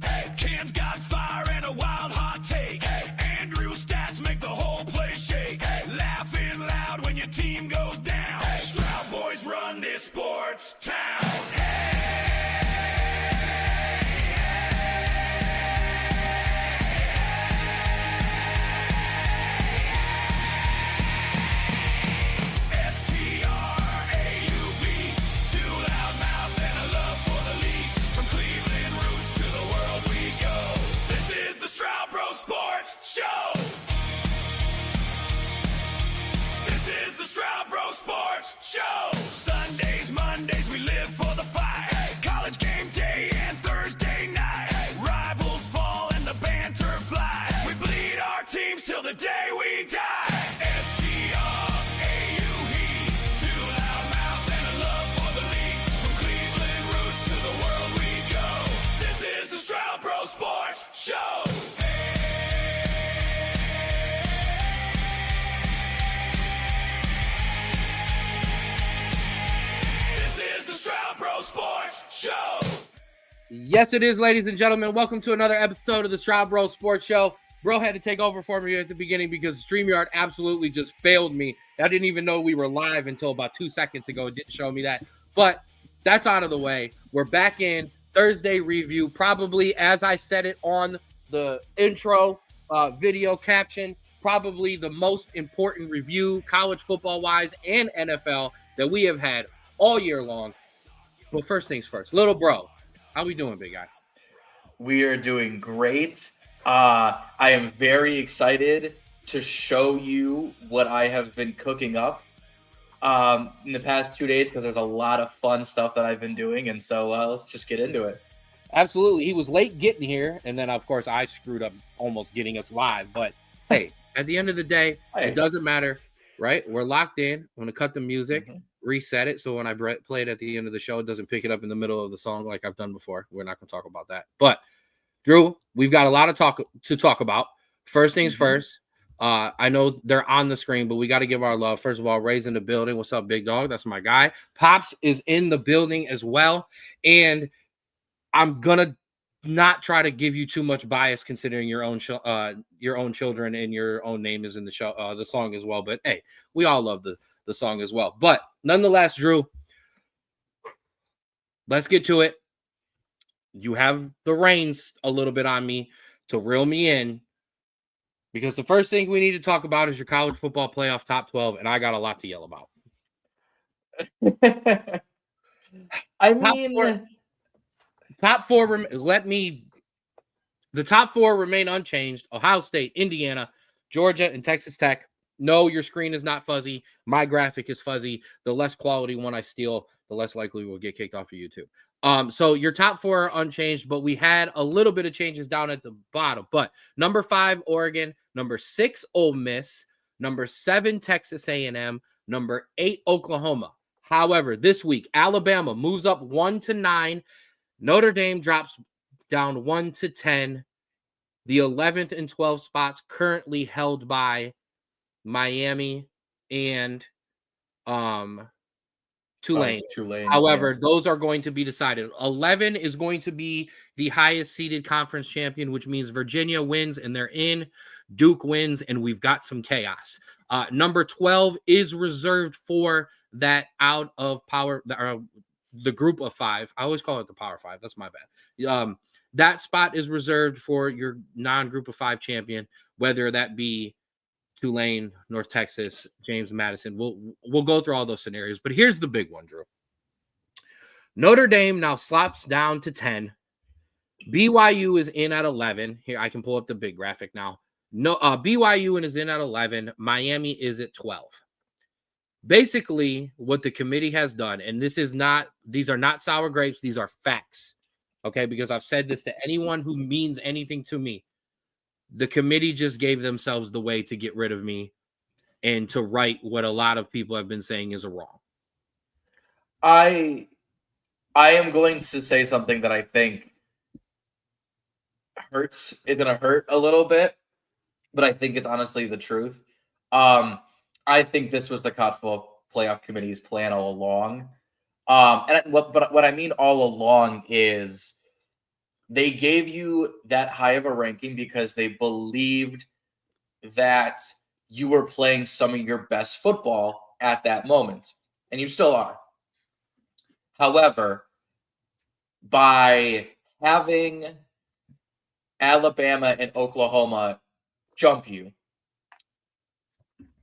Hey, Ken's got fire and a wild hot take. Hey, Andrew's stats make the whole place shake. Hey, laughing loud when your team goes down. Hey, Straub boys run this sports town. Show. Sundays, Mondays, we live for the fight. Hey, college game day and Thursday night. Hey, rivals fall and the banter flies. We bleed our teams till the day we die. S-T-R-A-U-E, two loud mouths and a love for the league. From Cleveland roots to the world we go. This is the Straub Bro Sports Show. Show. Yes, it is, ladies and gentlemen. Welcome to another episode of the Straub Bro Sports Show. Bro had to take over for me at the beginning because StreamYard absolutely just failed me. I didn't even know we were live until about 2 seconds ago. It didn't show me that. But that's out of the way. We're back in Thursday review. Probably, as I said it on the intro video caption, probably the most important review, college football-wise and NFL, that we have had all year long. Well, first things first. Little bro, how we doing, big guy? We are doing great. I am very excited to show you what I have been cooking up in the past 2 days because there's a lot of fun stuff that I've been doing. And so let's just get into it. Absolutely. He was late getting here. And then, of course, I screwed up almost getting us live. But, hey, at the end of the day, it doesn't matter, right? We're locked in. I'm going to cut the music. Mm-hmm. Reset it so when I play it at the end of the show, it doesn't pick it up in the middle of the song like I've done before. We're not going to talk about that. But, Drew, we've got a lot of talk about. First things first, I know they're on the screen, but we got to give our love. First of all, Ray's in the building. What's up, big dog? That's my guy. Pops is in the building as well. And I'm going to not try to give you too much bias considering your own children and your own name is in the show, the song as well. But, hey, we all love the song as well. But nonetheless, Drew, let's get to it. You have the reins a little bit on me to reel me in because the first thing we need to talk about is your college football playoff top 12, and I got a lot to yell about. Top four, the top four remain unchanged. Ohio State, Indiana, Georgia, and Texas Tech. No, your screen is not fuzzy. My graphic is fuzzy. The less quality one I steal, the less likely we'll get kicked off of YouTube. So your top four are unchanged, but we had a little bit of changes down at the bottom. But number 5, Oregon. Number 6, Ole Miss. Number 7, Texas A&M. Number 8, Oklahoma. However, this week, Alabama moves up 1 to 9. Notre Dame drops down 1 to 10. The 11th and 12th spots currently held by Miami and Tulane. However, those are going to be decided. 11 is going to be the highest seeded conference champion, which means Virginia wins and they're in. Duke wins and we've got some chaos. Number 12 is reserved for that out of power, the group of 5. I always call it the power 5. That's my bad. That spot is reserved for your non-group of 5 champion, whether that be Tulane, North Texas, James Madison. We'll go through all those scenarios. But here's the big one, Drew. Notre Dame now slops down to 10. BYU is in at 11. Here, I can pull up the big graphic now. No, BYU is in at 11. Miami is at 12. Basically, what the committee has done, and these are not sour grapes, these are facts. Okay, because I've said this to anyone who means anything to me. The committee just gave themselves the way to get rid of me and to right what a lot of people have been saying is a wrong. I am going to say something that I think is going to hurt a little bit, but I think it's honestly the truth. I think this was the college football playoff committee's plan all along. But what I mean all along is they gave you that high of a ranking because they believed that you were playing some of your best football at that moment, and you still are. However, by having Alabama and Oklahoma jump you,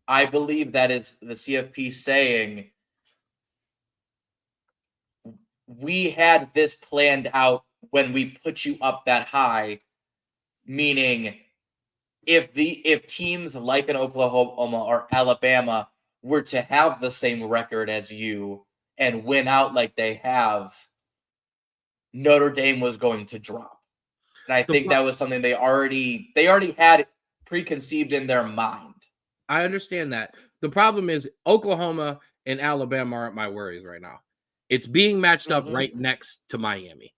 I believe that is the CFP saying, we had this planned out when we put you up that high, meaning if teams like an Oklahoma or Alabama were to have the same record as you and win out like they have, Notre Dame was going to drop. And I think that was something they already had preconceived in their mind. I understand that. The problem is Oklahoma and Alabama aren't my worries right now. It's being matched up right next to Miami.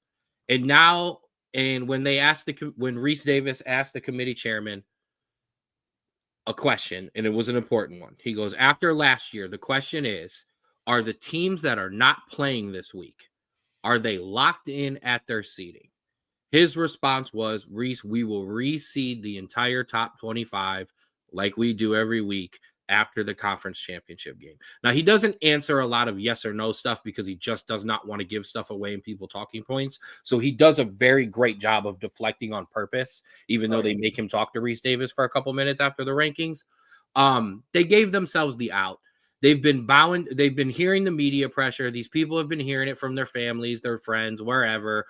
And now, and when Reese Davis asked the committee chairman a question, and it was an important one, he goes, after last year, the question is, are the teams that are not playing this week, are they locked in at their seeding? His response was, Reese, we will reseed the entire top 25 like we do every week after the conference championship game. Now, he doesn't answer a lot of yes or no stuff because he just does not want to give stuff away and people talking points. So he does a very great job of deflecting on purpose, even though they make him talk to Reese Davis for a couple minutes after the rankings. They gave themselves the out. They've been hearing the media pressure. These people have been hearing it from their families, their friends, wherever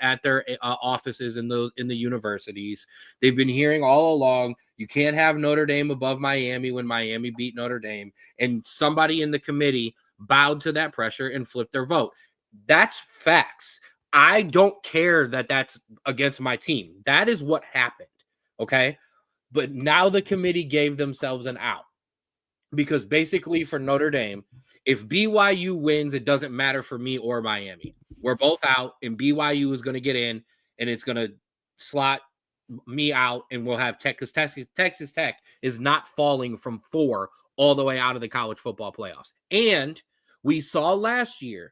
at their offices in the universities. They've been hearing all along, you can't have Notre Dame above Miami when Miami beat Notre Dame. And somebody in the committee bowed to that pressure and flipped their vote. That's facts. I don't care that that's against my team. That is what happened. Okay. But now the committee gave themselves an out. Because basically for Notre Dame, if BYU wins, it doesn't matter for me or Miami. We're both out, and BYU is going to get in, and it's going to slot me out, and we'll have Tech, because Texas Tech is not falling from 4 all the way out of the college football playoffs. And we saw last year,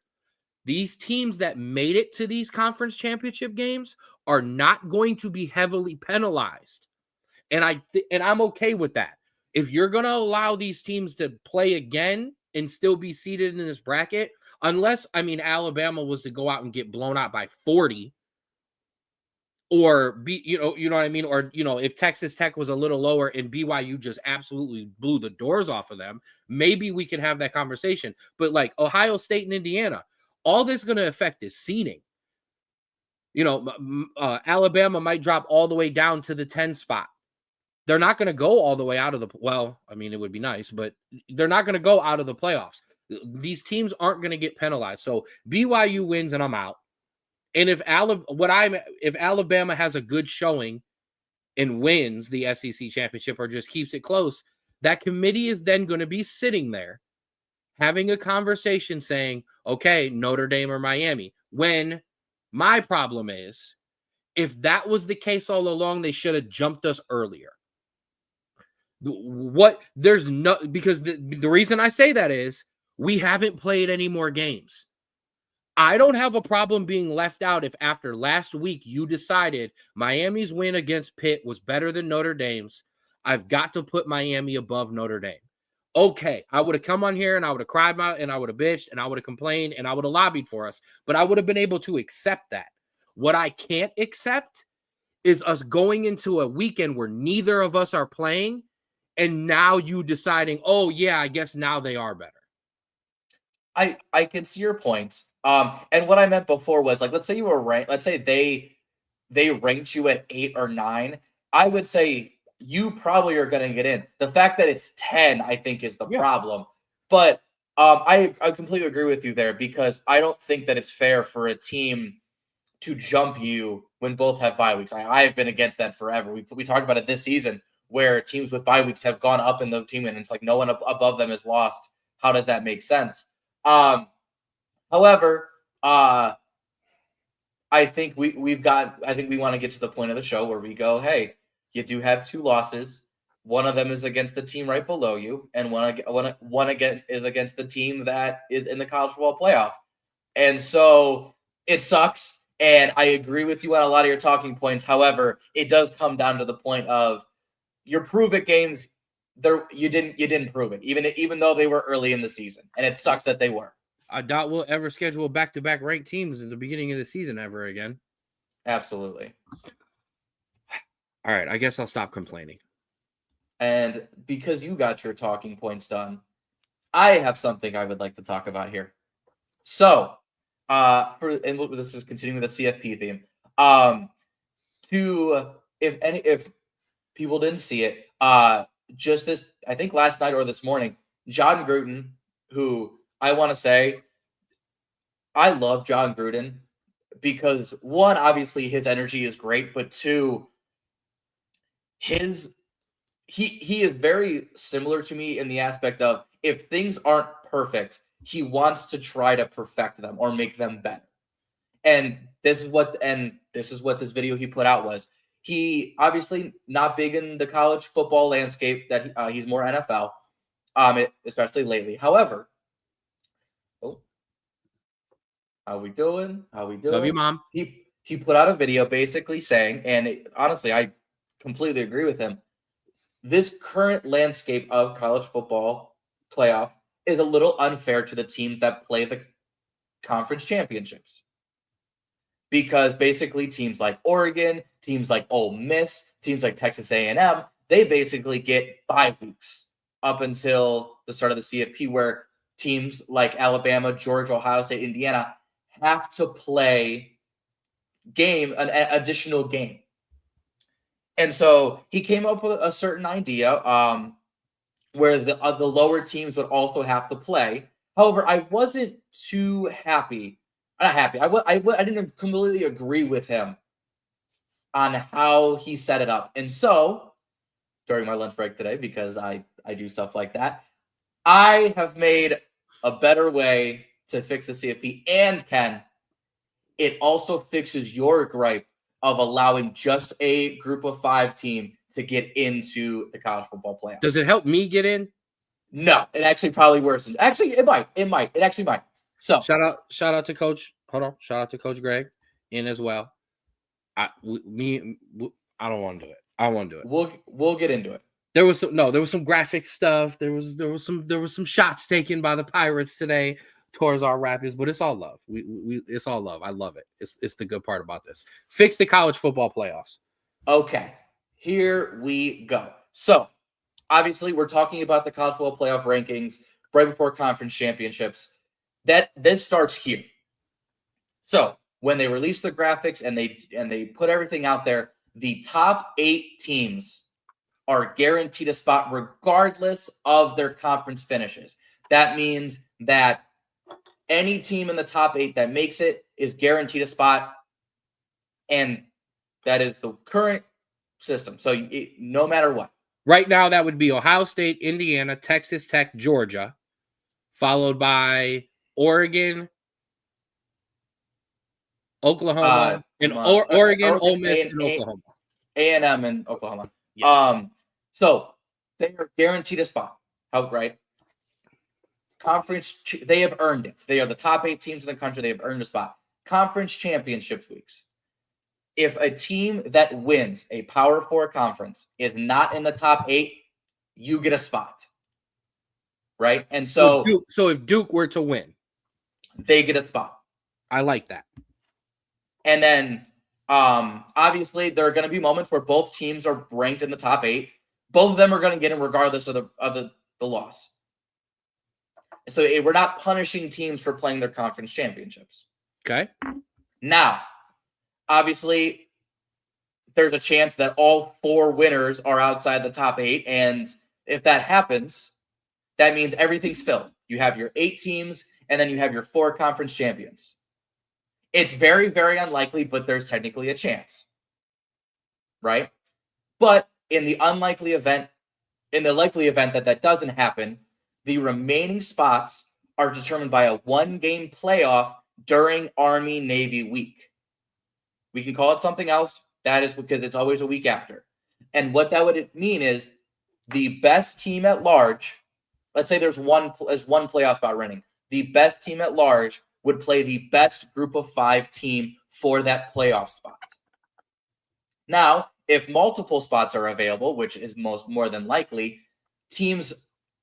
these teams that made it to these conference championship games are not going to be heavily penalized. And I'm okay with that. If you're going to allow these teams to play again and still be seated in this bracket, unless, Alabama was to go out and get blown out by 40 or be, you know what I mean? Or, if Texas Tech was a little lower and BYU just absolutely blew the doors off of them, maybe we could have that conversation. But like Ohio State and Indiana, all this is going to affect is seeding. Alabama might drop all the way down to the 10 spot. They're not going to go all the way out of the, it would be nice, but they're not going to go out of the playoffs. These teams aren't going to get penalized. So BYU wins and I'm out. And if Alabama has a good showing and wins the SEC championship or just keeps it close, that committee is then going to be sitting there having a conversation saying, okay, Notre Dame or Miami. When my problem is, if that was the case all along, they should have jumped us earlier. Because the reason I say that is we haven't played any more games. I don't have a problem being left out if after last week you decided Miami's win against Pitt was better than Notre Dame's. I've got to put Miami above Notre Dame. Okay, I would have come on here and I would have cried out and I would have bitched and I would have complained and I would have lobbied for us, but I would have been able to accept that. What I can't accept is us going into a weekend where neither of us are playing and now you deciding, oh, yeah, I guess now they are better. I can see your point. And what I meant before was, like, let's say you were ranked. Let's say they ranked you at 8 or 9. I would say you probably are going to get in. The fact that it's 10, I think, is the problem. But I completely agree with you there because I don't think that it's fair for a team to jump you when both have bye weeks. I have been against that forever. We talked about it this season, where teams with bye weeks have gone up in the team, and it's like no one above them has lost. How does that make sense? However, I think we want to get to the point of the show where we go, hey, you do have 2 losses. one of them is against the team right below you, and one is against the team that is in the college football playoff. And so it sucks. And I agree with you on a lot of your talking points. However, it does come down to the point of your prove it games. You didn't prove it, even though they were early in the season, and it sucks that they were. I doubt we'll ever schedule back-to-back ranked teams at the beginning of the season ever again. Absolutely. All right, I guess I'll stop complaining. And because you got your talking points done, I have something I would like to talk about here. So, this is continuing with the CFP theme. If people didn't see it, just this, I think last night or this morning, John Gruden, who I want to say, I love John Gruden because one, obviously his energy is great, but two, he is very similar to me in the aspect of if things aren't perfect, he wants to try to perfect them or make them better. And this is what this video he put out was. He obviously not big in the college football landscape. That he's more NFL, especially lately. However, how we doing? Love you, Mom. He put out a video basically saying, and honestly, I completely agree with him. This current landscape of college football playoff is a little unfair to the teams that play the conference championships. Because basically teams like Oregon, teams like Ole Miss, teams like Texas A&M, they basically get bye weeks up until the start of the CFP, where teams like Alabama, Georgia, Ohio State, Indiana have to play an additional game. And so he came up with a certain idea where the lower teams would also have to play. However, I wasn't too happy. Not happy. I didn't completely agree with him on how he set it up. And so during my lunch break today, because I do stuff like that, I have made a better way to fix the CFP. And Ken, it also fixes your gripe of allowing just a group of 5 team to get into the college football playoff. Does it help me get in? No, it actually probably worsens. Actually, it might. It actually might. So shout out to Coach. Hold on. Shout out to Coach Greg in as well. I don't want to do it. I don't want to do it. We'll get into it. There was some graphic stuff. There was some shots taken by the Pirates today towards our Rapids, but it's all love. It's all love. I love it. It's the good part about this. Fix the college football playoffs. Okay, here we go. So obviously we're talking about the college football playoff rankings right before conference championships. This starts here. So when they release the graphics and they put everything out there, the top 8 teams are guaranteed a spot regardless of their conference finishes. That means that any team in the top 8 that makes it is guaranteed a spot, and that is the current system. So no matter what. Right now, that would be Ohio State, Indiana, Texas Tech, Georgia, followed by Oregon, Oklahoma, Oregon, Ole Miss, and Oklahoma. A&M and Oklahoma. Yeah. So they are guaranteed a spot. Right? Conference, they have earned it. They are the top 8 teams in the country. They have earned a spot. Conference championship weeks. If a team that wins a Power 4 conference is not in the top 8, you get a spot. Right? And so if Duke were to win, they get a spot. I like that. And then obviously there are going to be moments where both teams are ranked in the top 8. Both of them are going to get in regardless of the loss. So we're not punishing teams for playing their conference championships. Okay. Now, obviously, there's a chance that all 4 winners are outside the top 8. And if that happens, that means everything's filled. You have your 8 teams, and then you have your 4 conference champions. It's very, very unlikely, but there's technically a chance. Right? But in the likely event that doesn't happen, the remaining spots are determined by a 1-game playoff during Army-Navy week. We can call it something else. That is because it's always a week after. And what that would mean is the best team at large, let's say there's one playoff spot running, the best team at large would play the best group of 5 team for that playoff spot. Now, if multiple spots are available, which is more than likely, teams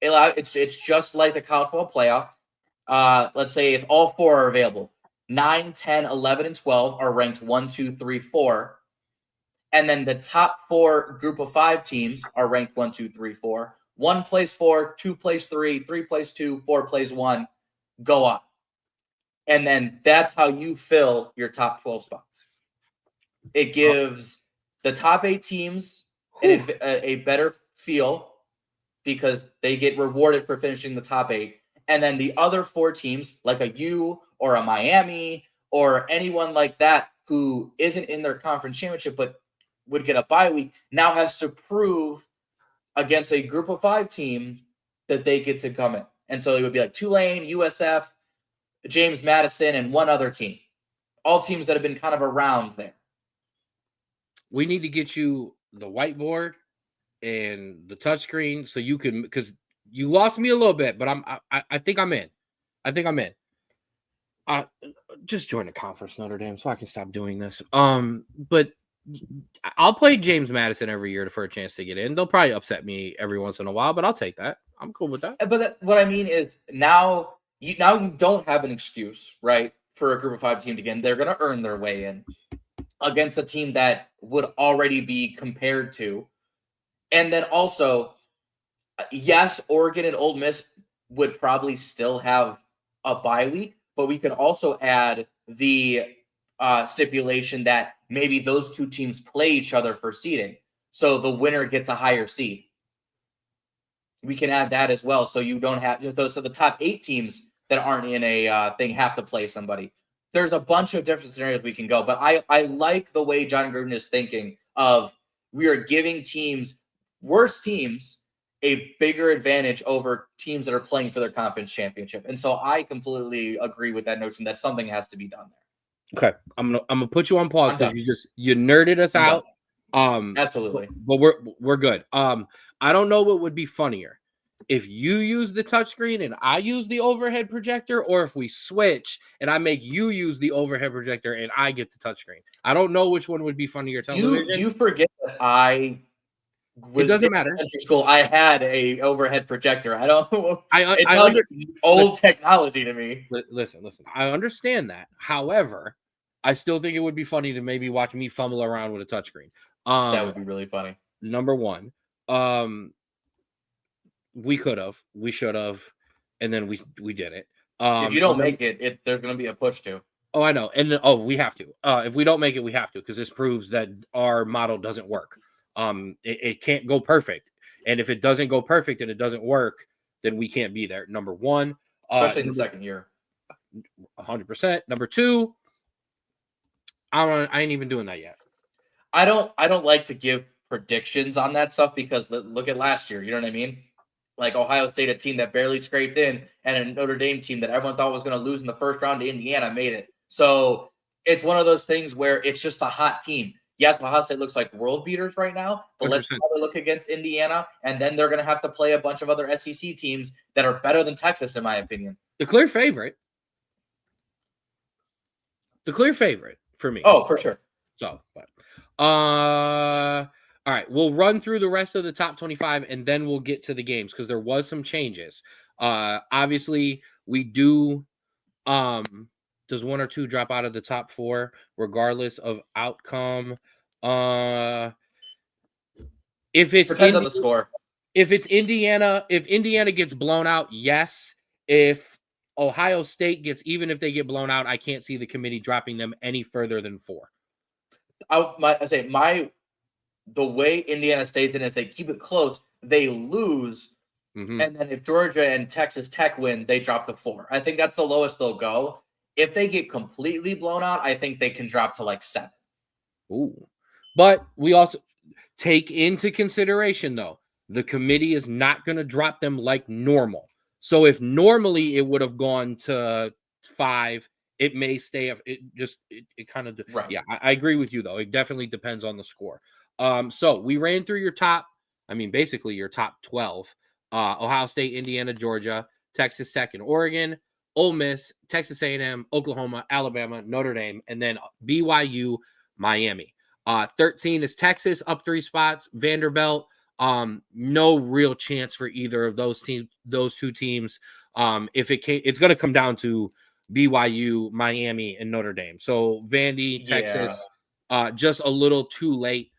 it's just like the college football playoff. Let's say if all 4 are available, 9, 10, 11, and 12 are ranked 1, 2, 3, 4. And then the top 4 group of 5 teams are ranked 1, 2, 3, 4. 1 plays 4, 2 plays 3, 3 plays 2, 4 plays 1. Go on. And then that's how you fill your top 12 spots. It gives the top 8 teams a better feel because they get rewarded for finishing the top 8. And then the other 4 teams, like a U or a Miami or anyone like that who isn't in their conference championship but would get a bye week, now has to prove against a group of 5 team that they get to come in. And so it would be like Tulane, USF, James Madison, and one other team. All teams that have been kind of around there. We need to get you the whiteboard and the touchscreen so you can, because you lost me a little bit, but I think I'm in. Just join the conference, Notre Dame, so I can stop doing this. But I'll play James Madison every year for a chance to get in. They'll probably upset me every once in a while, but I'll take that. I'm cool with that. But what I mean is now you don't have an excuse, right, for a group of 5 team to get in. They're going to earn their way in against a team that would already be compared to. And then also, yes, Oregon and Ole Miss would probably still have a bye week, but we can also add the stipulation that maybe those 2 teams play each other for seeding. So the winner gets a higher seed. We can add that as well. So you don't have so the top 8 teams that aren't in a thing have to play somebody. There's a bunch of different scenarios we can go, but I like the way John Gruden is thinking of we are giving worse teams a bigger advantage over teams that are playing for their conference championship. And so I completely agree with that notion that something has to be done there. Okay. I'm gonna put you on pause because you nerded us out. Absolutely. But we're good. I don't know what would be funnier. If you use the touchscreen and I use the overhead projector, or if we switch and I make you use the overhead projector and I get the touchscreen. I don't know which one would be funnier. Do you forget that it doesn't matter. In school, I had a overhead projector. I don't. I understand old technology to me. Listen. I understand that. However, I still think it would be funny to maybe watch me fumble around with a touchscreen. That would be really funny. Number one, we should have, and then we did it. If you don't make it, there's going to be a push to. Oh, I know, and we have to. If we don't make it, we have to, because this proves that our model doesn't work. It can't go perfect, and if it doesn't go perfect and it doesn't work, then we can't be there. Number one, especially in the second year, 100%. Number two, I ain't even doing that yet. I don't like to give predictions on that stuff because look at last year. You know what I mean? Like Ohio State, a team that barely scraped in, and a Notre Dame team that everyone thought was going to lose in the first round to Indiana made it. So it's one of those things where it's just a hot team. Yes, Ohio State looks like world beaters right now, but 100%. Let's look against Indiana, and then they're going to have to play a bunch of other SEC teams that are better than Texas, in my opinion. The clear favorite for me. Oh, for sure. So, but all right, we'll run through the rest of the top 25, and then we'll get to the games because there was some changes. Obviously, we do. Does 1 or 2 drop out of the top 4 regardless of outcome? If it's depends on the score. If it's Indiana, if Indiana gets blown out, yes. If Ohio State even if they get blown out, I can't see the committee dropping them any further than 4. The way Indiana stays in, if they keep it close, they lose. Mm-hmm. And then if Georgia and Texas Tech win, they drop to 4. I think that's the lowest they'll go. If they get completely blown out, I think they can drop to like 7. Ooh. But we also take into consideration, though, the committee is not going to drop them like normal. So if normally it would have gone to 5, it may stay. It kind of right. Yeah, I agree with you though. It definitely depends on the score. So we ran through your top. I mean, basically your top 12. Ohio State, Indiana, Georgia, Texas Tech, and Oregon, Ole Miss, Texas A&M, Oklahoma, Alabama, Notre Dame, and then BYU, Miami. 13 is Texas, up 3 spots. Vanderbilt, no real chance for either of those two teams. It's going to come down to BYU, Miami, and Notre Dame. So Vandy, Texas, just a little too late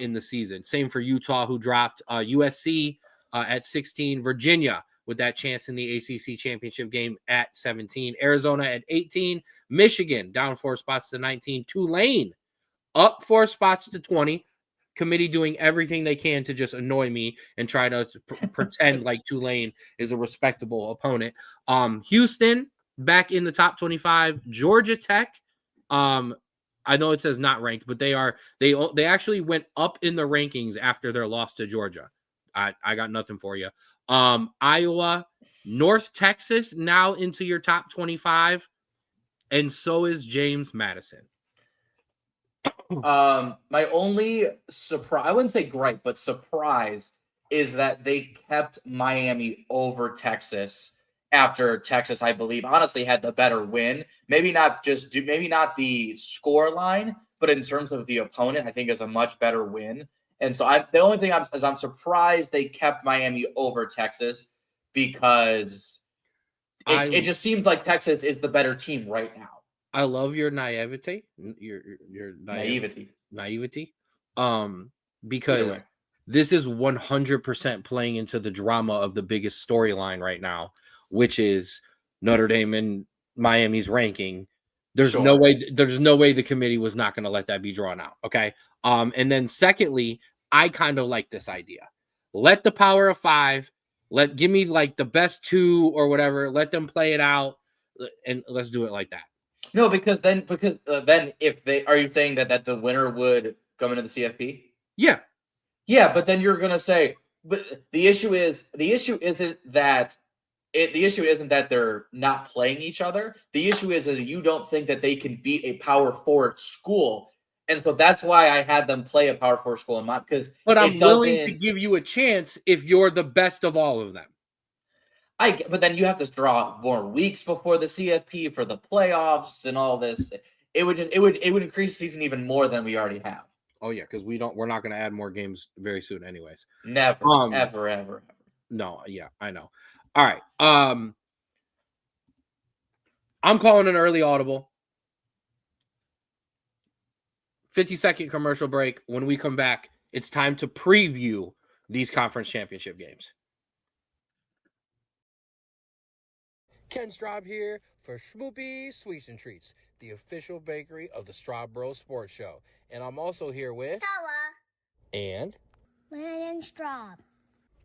in the season. Same for Utah, who dropped USC at 16, Virginia with that chance in the ACC championship game at 17, Arizona at 18, Michigan down 4 spots to 19, Tulane up 4 spots to 20. Committee doing everything they can to just annoy me and try to pretend like Tulane is a respectable opponent. Houston back in the top 25. Georgia Tech, I know it says not ranked, but they actually went up in the rankings after their loss to Georgia. I got nothing for you. Iowa, North Texas now into your top 25, and so is James Madison. My only surprise, I wouldn't say gripe, but surprise is that they kept Miami over Texas after Texas, I believe, honestly had the better win. Maybe not the score line, but in terms of the opponent, I think it's a much better win. And so the only thing I'm surprised they kept Miami over Texas because it just seems like Texas is the better team right now. I love your naivety. Your naivety. Because this is 100% playing into the drama of the biggest storyline right now, which is Notre Dame and Miami's ranking. There's no way the committee was not going to let that be drawn out. Okay. And then secondly, I kind of like this idea. Let the power of 5, give me like the best 2 or whatever, let them play it out, and let's do it like that. No, because then if they are you saying that the winner would come into the CFP? Yeah. Yeah, but then you're gonna say, but the issue isn't that they're not playing each other. The issue is that you don't think that they can beat a Power 4 school. And so that's why I had them play a Power 4 school in my But I'm willing to give you a chance if you're the best of all of them. But then you have to draw more weeks before the CFP for the playoffs and all this. It would increase the season even more than we already have. Oh yeah, because we're not going to add more games very soon, anyways. Never, ever. No, yeah, I know. All right, I'm calling an early audible. 50-second commercial break. When we come back, it's time to preview these conference championship games. Ken Straub here for Schmoopy Sweets and Treats, the official bakery of the Straub Bros Sports Show. And I'm also here with Stella and Landon Straub.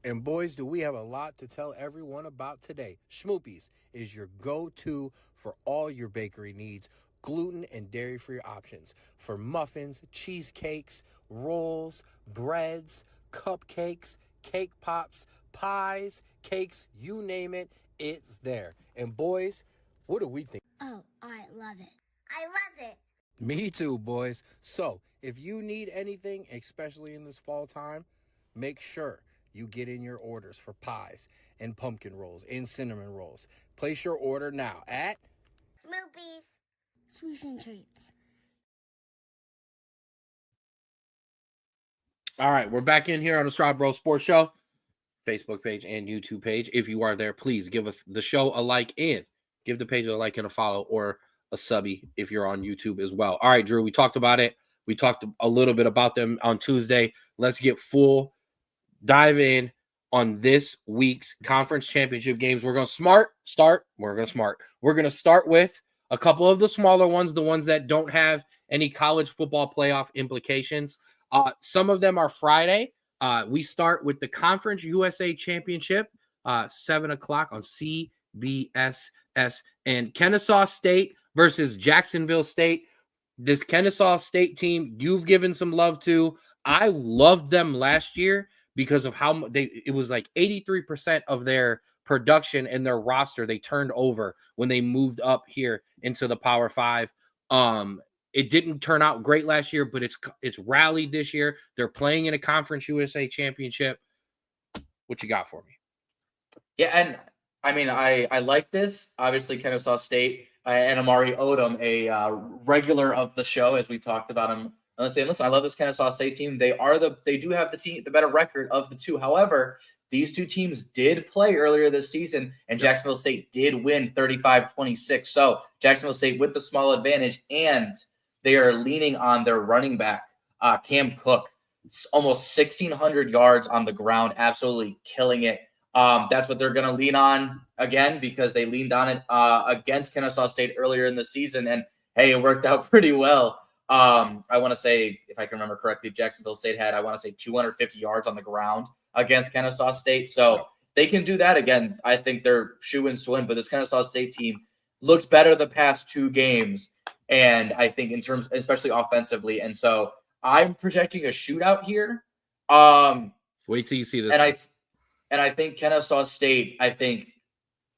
And boys, do we have a lot to tell everyone about today. Schmoopy's is your go-to for all your bakery needs. Gluten and dairy-free options for muffins, cheesecakes, rolls, breads, cupcakes, cake pops, pies, cakes, you name it, it's there. And boys, what do we think? Oh, I love it. I love it. Me too, boys. So, if you need anything, especially in this fall time, make sure you get in your orders for pies and pumpkin rolls and cinnamon rolls. Place your order now at Schmoopy's Sweets and Treats. All right, we're back in here on the Straub Bros Sports Show Facebook page and YouTube page. If you are there, please give us the show a like and give the page a like and a follow or a subby if you're on YouTube as well. All right, Drew, we talked about it. We talked a little bit about them on Tuesday. Let's get full dive in on this week's conference championship games. We're going to start with a couple of the smaller ones, the ones that don't have any college football playoff implications. Some of them are Friday. We start with the Conference USA Championship, 7 o'clock on CBSS, and Kennesaw State versus Jacksonville State. This Kennesaw State team, you've given some love to. I loved them last year because of how it was like 83% of their production and their roster they turned over when they moved up here into the Power 5. It didn't turn out great last year, but it's rallied this year. They're playing in a Conference USA Championship. What you got for me? Yeah, and I mean, I like this. Obviously, Kennesaw State and Amari Odom, a regular of the show, as we talked about him. Listen, I love this Kennesaw State team. They do have the better record of the two. However, these two teams did play earlier this season, and Jacksonville State did win 35-26. So Jacksonville State with the small advantage, and they are leaning on their running back, Cam Cook, almost 1,600 yards on the ground, absolutely killing it. That's what they're going to lean on again because they leaned on it against Kennesaw State earlier in the season. And, hey, it worked out pretty well. I want to say, if I can remember correctly, Jacksonville State had, 250 yards on the ground against Kennesaw State. So they can do that again. I think they're shoo-ins to win. But this Kennesaw State team looks better the past two games. And I think in terms, especially offensively. And so I'm projecting a shootout here. Wait till you see this. And I think Kennesaw State,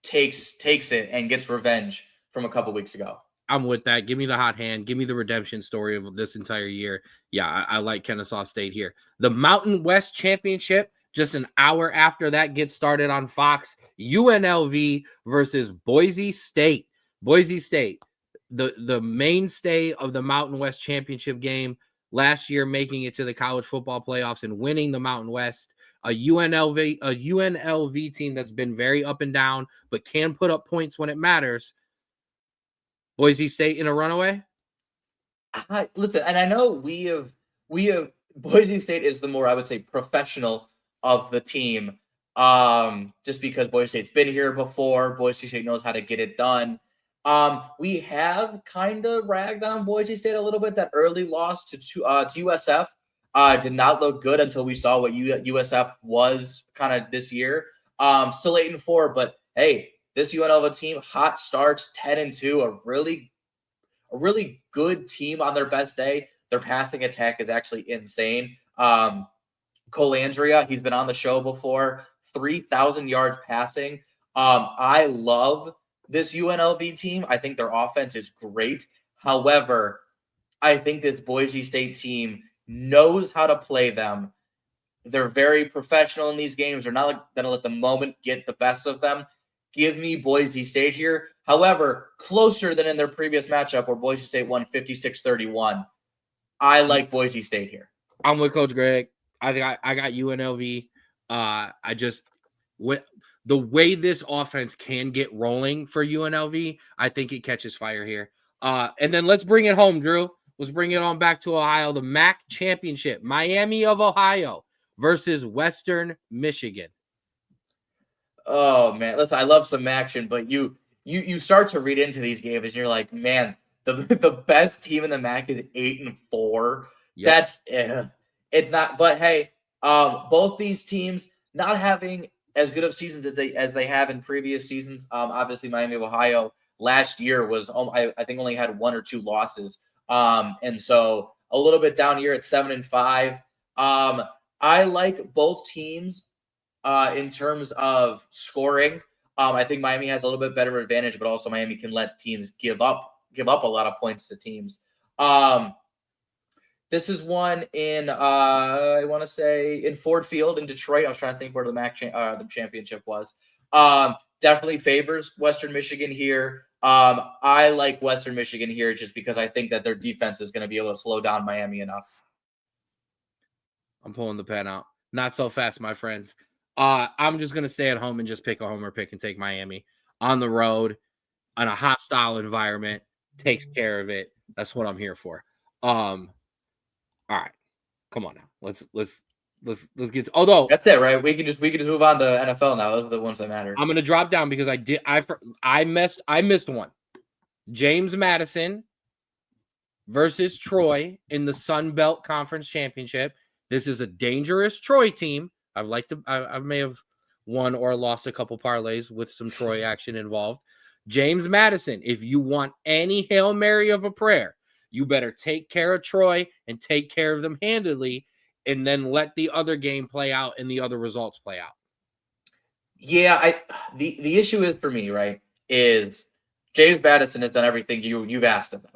takes it and gets revenge from a couple weeks ago. I'm with that. Give me the hot hand. Give me the redemption story of this entire year. Yeah, I like Kennesaw State here. The Mountain West Championship, just an hour after that gets started on Fox. UNLV versus Boise State. Boise State, the mainstay of the Mountain West Championship game. Last year, making it to the college football playoffs and winning the Mountain West. A UNLV team that's been very up and down, but can put up points when it matters. Boise State in a runaway? Listen, and I know we have Boise State is the more, I would say, professional of the team. Just because Boise State's been here before, Boise State knows how to get it done. We have kind of ragged on Boise State a little bit. That early loss to USF did not look good until we saw what USF was kind of this year. Still 8-4, but hey, this UNLV team, hot starts, 10-2, a really good team on their best day. Their passing attack is actually insane. Colandrea, he's been on the show before, 3,000 yards passing. I love this UNLV team. I think their offense is great. However, I think this Boise State team knows how to play them. They're very professional in these games. They're not going to let the moment get the best of them. Give me Boise State here. However, closer than in their previous matchup where Boise State won 56-31. I like Boise State here. I'm with Coach Greg. I got UNLV. The way this offense can get rolling for UNLV, I think it catches fire here. And then let's bring it home, Drew. Let's bring it on back to Ohio. The MAC championship, Miami of Ohio versus Western Michigan. Oh man, listen, I love some action, but you start to read into these games and you're like, man, the best team in the MAC is 8-4. Yep. That's it's not. But hey, both these teams not having as good of seasons as they have in previous seasons. Obviously, Miami of Ohio last year was I think only had 1 or 2 losses, and so a little bit down here at 7-5. I like both teams. In terms of scoring, I think Miami has a little bit better advantage, but also Miami can let teams give up a lot of points to teams. This is one in I want to say in Ford Field in Detroit. I was trying to think where the MAC the championship was. Definitely favors Western Michigan here. I like Western Michigan here just because I think that their defense is going to be able to slow down Miami enough. I'm pulling the pen out. Not so fast, my friends. I'm just going to stay at home and just pick a homer pick and take Miami on the road in a hostile environment. Takes care of it. That's what I'm here for. All right, come on now. Let's get to, although that's it, right? We can just move on to NFL now. Those are the ones that matter. I'm going to drop down because I missed one. James Madison versus Troy in the Sun Belt Conference Championship. This is a dangerous Troy team. I may have won or lost a couple parlays with some Troy action involved. James Madison, if you want any Hail Mary of a prayer, you better take care of Troy and take care of them handedly, and then let the other game play out and the other results play out. Yeah, the issue is for me, right, is James Madison has done everything you've asked of them.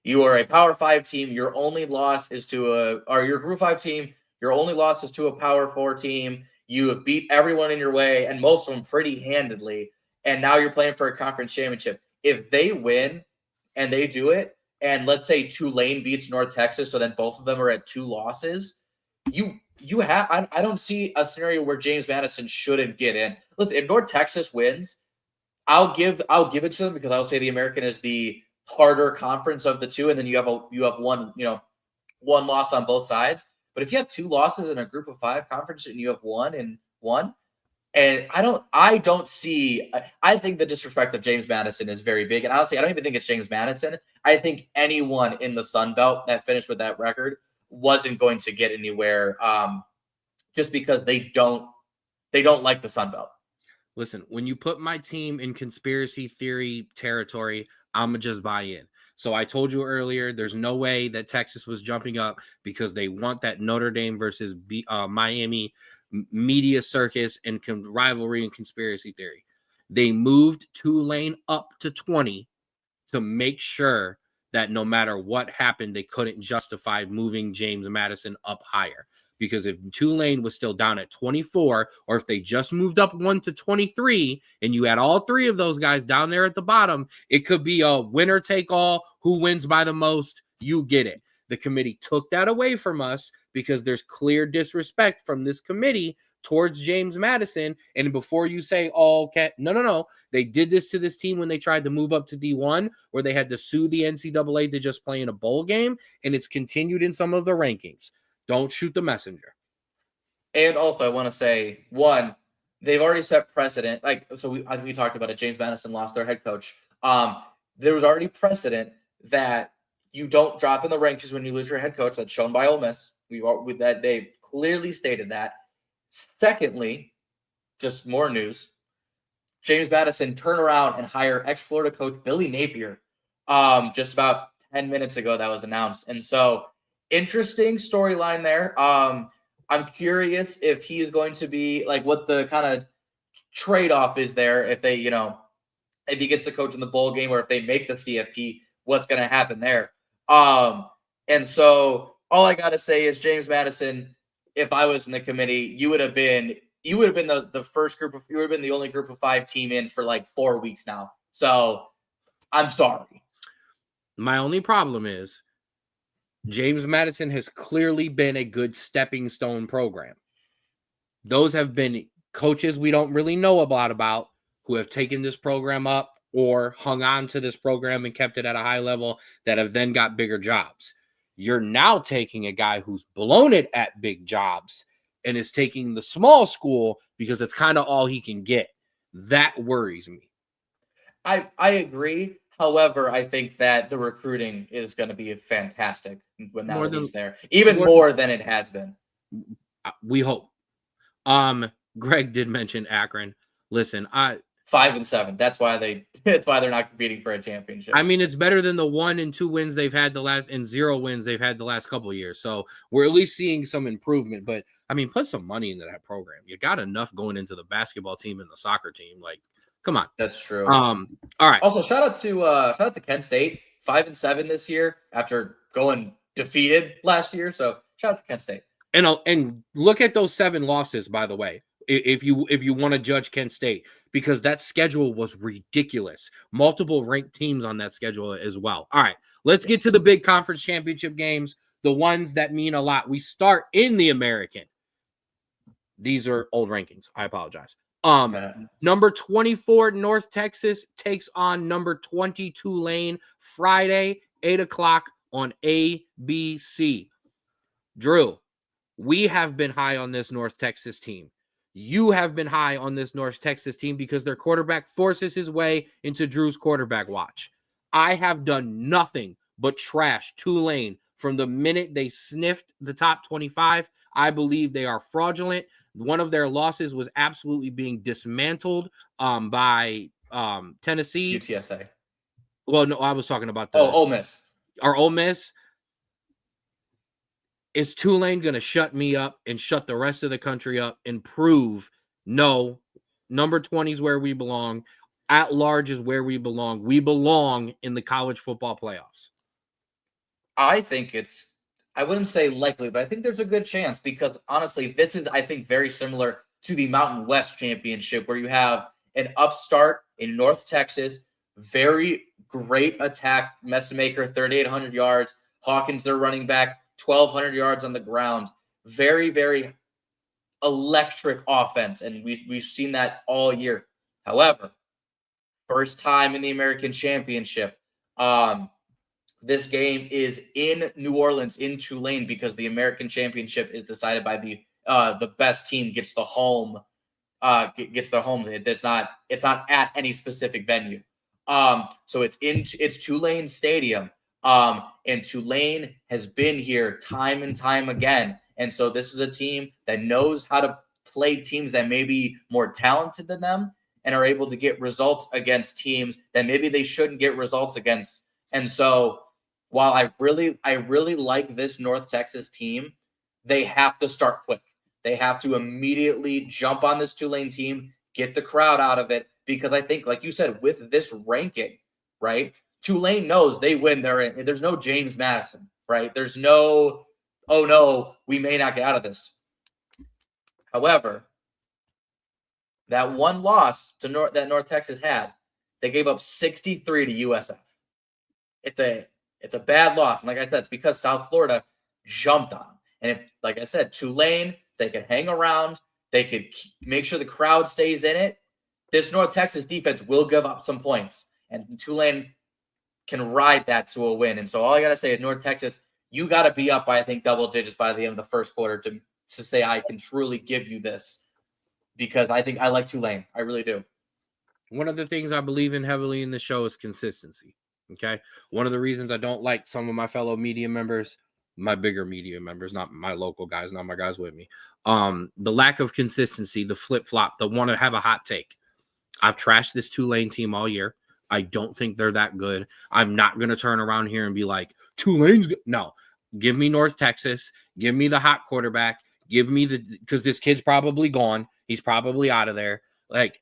You are a Power 5 team. Your only loss is to your Group 5 team. Your only loss is to a Power 4 team. You have beat everyone in your way, and most of them pretty handedly. And now you're playing for a conference championship. If they win and they do it, and let's say Tulane beats North Texas, so then both of them are at 2 losses, you have I don't see a scenario where James Madison shouldn't get in. Listen, if North Texas wins, I'll give it to them because I'll say the American is the harder conference of the two, and then you have one loss on both sides. But if you have 2 losses in a group of 5 conference and you have 1 and 1, and I don't see. I think the disrespect of James Madison is very big, and honestly, I don't even think it's James Madison. I think anyone in the Sun Belt that finished with that record wasn't going to get anywhere, just because they don't like the Sun Belt. Listen, when you put my team in conspiracy theory territory, I'm gonna just buy in. So I told you earlier, there's no way that Texas was jumping up because they want that Notre Dame versus Miami media circus and rivalry and conspiracy theory. They moved Tulane up to 20 to make sure that no matter what happened, they couldn't justify moving James Madison up higher. Because if Tulane was still down at 24, or if they just moved up 1 to 23, and you had all 3 of those guys down there at the bottom, it could be a winner take all. Who wins by the most? You get it. The committee took that away from us because there's clear disrespect from this committee towards James Madison. And before you say, oh, okay, no. They did this to this team when they tried to move up to D1, where they had to sue the NCAA to just play in a bowl game. And it's continued in some of the rankings. Don't shoot the messenger. And also, I want to say, one, they've already set precedent. We talked about it. James Madison lost their head coach. There was already precedent that you don't drop in the rankings when you lose your head coach. That's shown by Ole Miss. They've clearly stated that. Secondly, just more news. James Madison turn around and hire ex-Florida coach Billy Napier. Just about 10 minutes ago, that was announced. And so, interesting storyline there. I'm curious if he is going to be what the kind of trade-off is there. If they, if he gets to coach in the bowl game, or if they make the CFP, what's going to happen there? And so all I got to say is, James Madison, if I was in the committee, you would have been the first group of, you would have been the only group of 5 team in for 4 weeks now. So I'm sorry. My only problem is James Madison has clearly been a good stepping stone program. Those have been coaches we don't really know a lot about who have taken this program up or hung on to this program and kept it at a high level that have then got bigger jobs. You're now taking a guy who's blown it at big jobs and is taking the small school because it's kind of all he can get. That worries me. I agree. However, I think that the recruiting is going to be fantastic when now he's there, even more than it has been. We hope. Greg did mention Akron. Listen, 5-7. That's why they're not competing for a championship. I mean, it's better than the 1 and 2 wins they've had and 0 wins they've had the last couple of years. So we're at least seeing some improvement. But I mean, put some money into that program. You got enough going into the basketball team and the soccer team. Come on. That's true. All right. Also, shout out to Kent State, 5-7 this year after going defeated last year. So shout out to Kent State. And look at those 7 losses, by the way, if you want to judge Kent State, because that schedule was ridiculous. Multiple ranked teams on that schedule as well. All right, let's get to the big conference championship games, the ones that mean a lot. We start in the American. These are old rankings. I apologize. Number 24 North Texas takes on number 20 Tulane Friday, 8:00 on ABC. Drew, we have been high on this North Texas team. You have been high on this North Texas team because their quarterback forces his way into Drew's quarterback watch. I have done nothing but trash Tulane from the minute they sniffed the top 25. I believe they are fraudulent. One of their losses was absolutely being dismantled by Tennessee. UTSA. Well, no, I was talking about Ole Miss. Our Ole Miss. Is Tulane going to shut me up and shut the rest of the country up and prove, no, number 20 is where we belong. At large is where we belong. We belong in the college football playoffs. I think I wouldn't say likely, but I think there's a good chance because honestly, this is, I think, very similar to the Mountain West Championship, where you have an upstart in North Texas, very great attack, Mestamaker, 3,800 yards, Hawkins, their running back, 1,200 yards on the ground. Very, very electric offense, and we've seen that all year. However, first time in the American Championship. This game is in New Orleans, in Tulane, because the American Championship is decided by the best team gets the home. Gets their home. It's not at any specific venue. So it's Tulane Stadium. And Tulane has been here time and time again. And so this is a team that knows how to play teams that may be more talented than them and are able to get results against teams that maybe they shouldn't get results against. And so while I really like this North Texas team, they have to start quick. They have to immediately jump on this Tulane team, get the crowd out of it, because I think, like you said, with this ranking, right, Tulane knows they win. There's no James Madison, right? There's no, oh no, we may not get out of this. However, that one loss to that North Texas had, they gave up 63 to USF. It's a bad loss. And like I said, it's because South Florida jumped on them. And if, like I said, Tulane, they could hang around. They could make sure the crowd stays in it. This North Texas defense will give up some points. And Tulane can ride that to a win. And so all I got to say is North Texas, you got to be up by, I think, double digits by the end of the first quarter to say I can truly give you this, because I think I like Tulane. I really do. One of the things I believe in heavily in the show is consistency. Okay. One of the reasons I don't like some of my fellow media members, my bigger media members, not my local guys, not my guys with me, the lack of consistency, the flip-flop, the want to have a hot take. I've trashed this Tulane team all year. I don't think they're that good. I'm not going to turn around here and be like, Tulane's good. No. Give me North Texas. Give me the hot quarterback. Give me because this kid's probably gone. He's probably out of there. Like,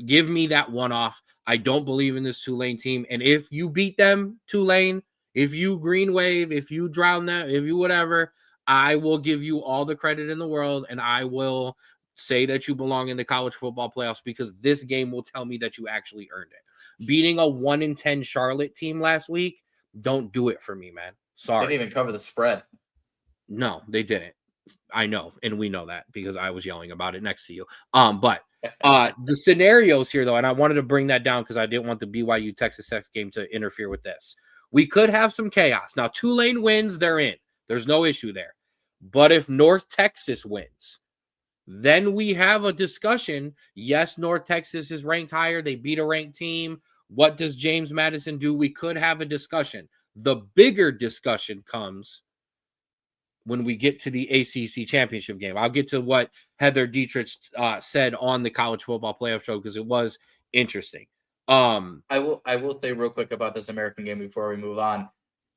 give me that one-off. I don't believe in this Tulane team. And if you beat them, Tulane, if you green wave, if you drown them, if you whatever, I will give you all the credit in the world, and I will say that you belong in the college football playoffs, because this game will tell me that you actually earned it. Beating a 1-10 Charlotte team last week, don't do it for me, man. Sorry. They didn't even cover the spread. No, they didn't. I know, and we know that because I was yelling about it next to you. But the scenarios here, though, and I wanted to bring that down because I didn't want the BYU Texas Tech game to interfere with this. We could have some chaos. Now, Tulane wins, they're in. There's no issue there. But if North Texas wins, then we have a discussion. Yes, North Texas is ranked higher. They beat a ranked team. What does James Madison do? We could have a discussion. The bigger discussion comes when we get to the ACC championship game. I'll get to what Heather Dietrich said on the college football playoff show, because it was interesting. I will say real quick about this American game before we move on.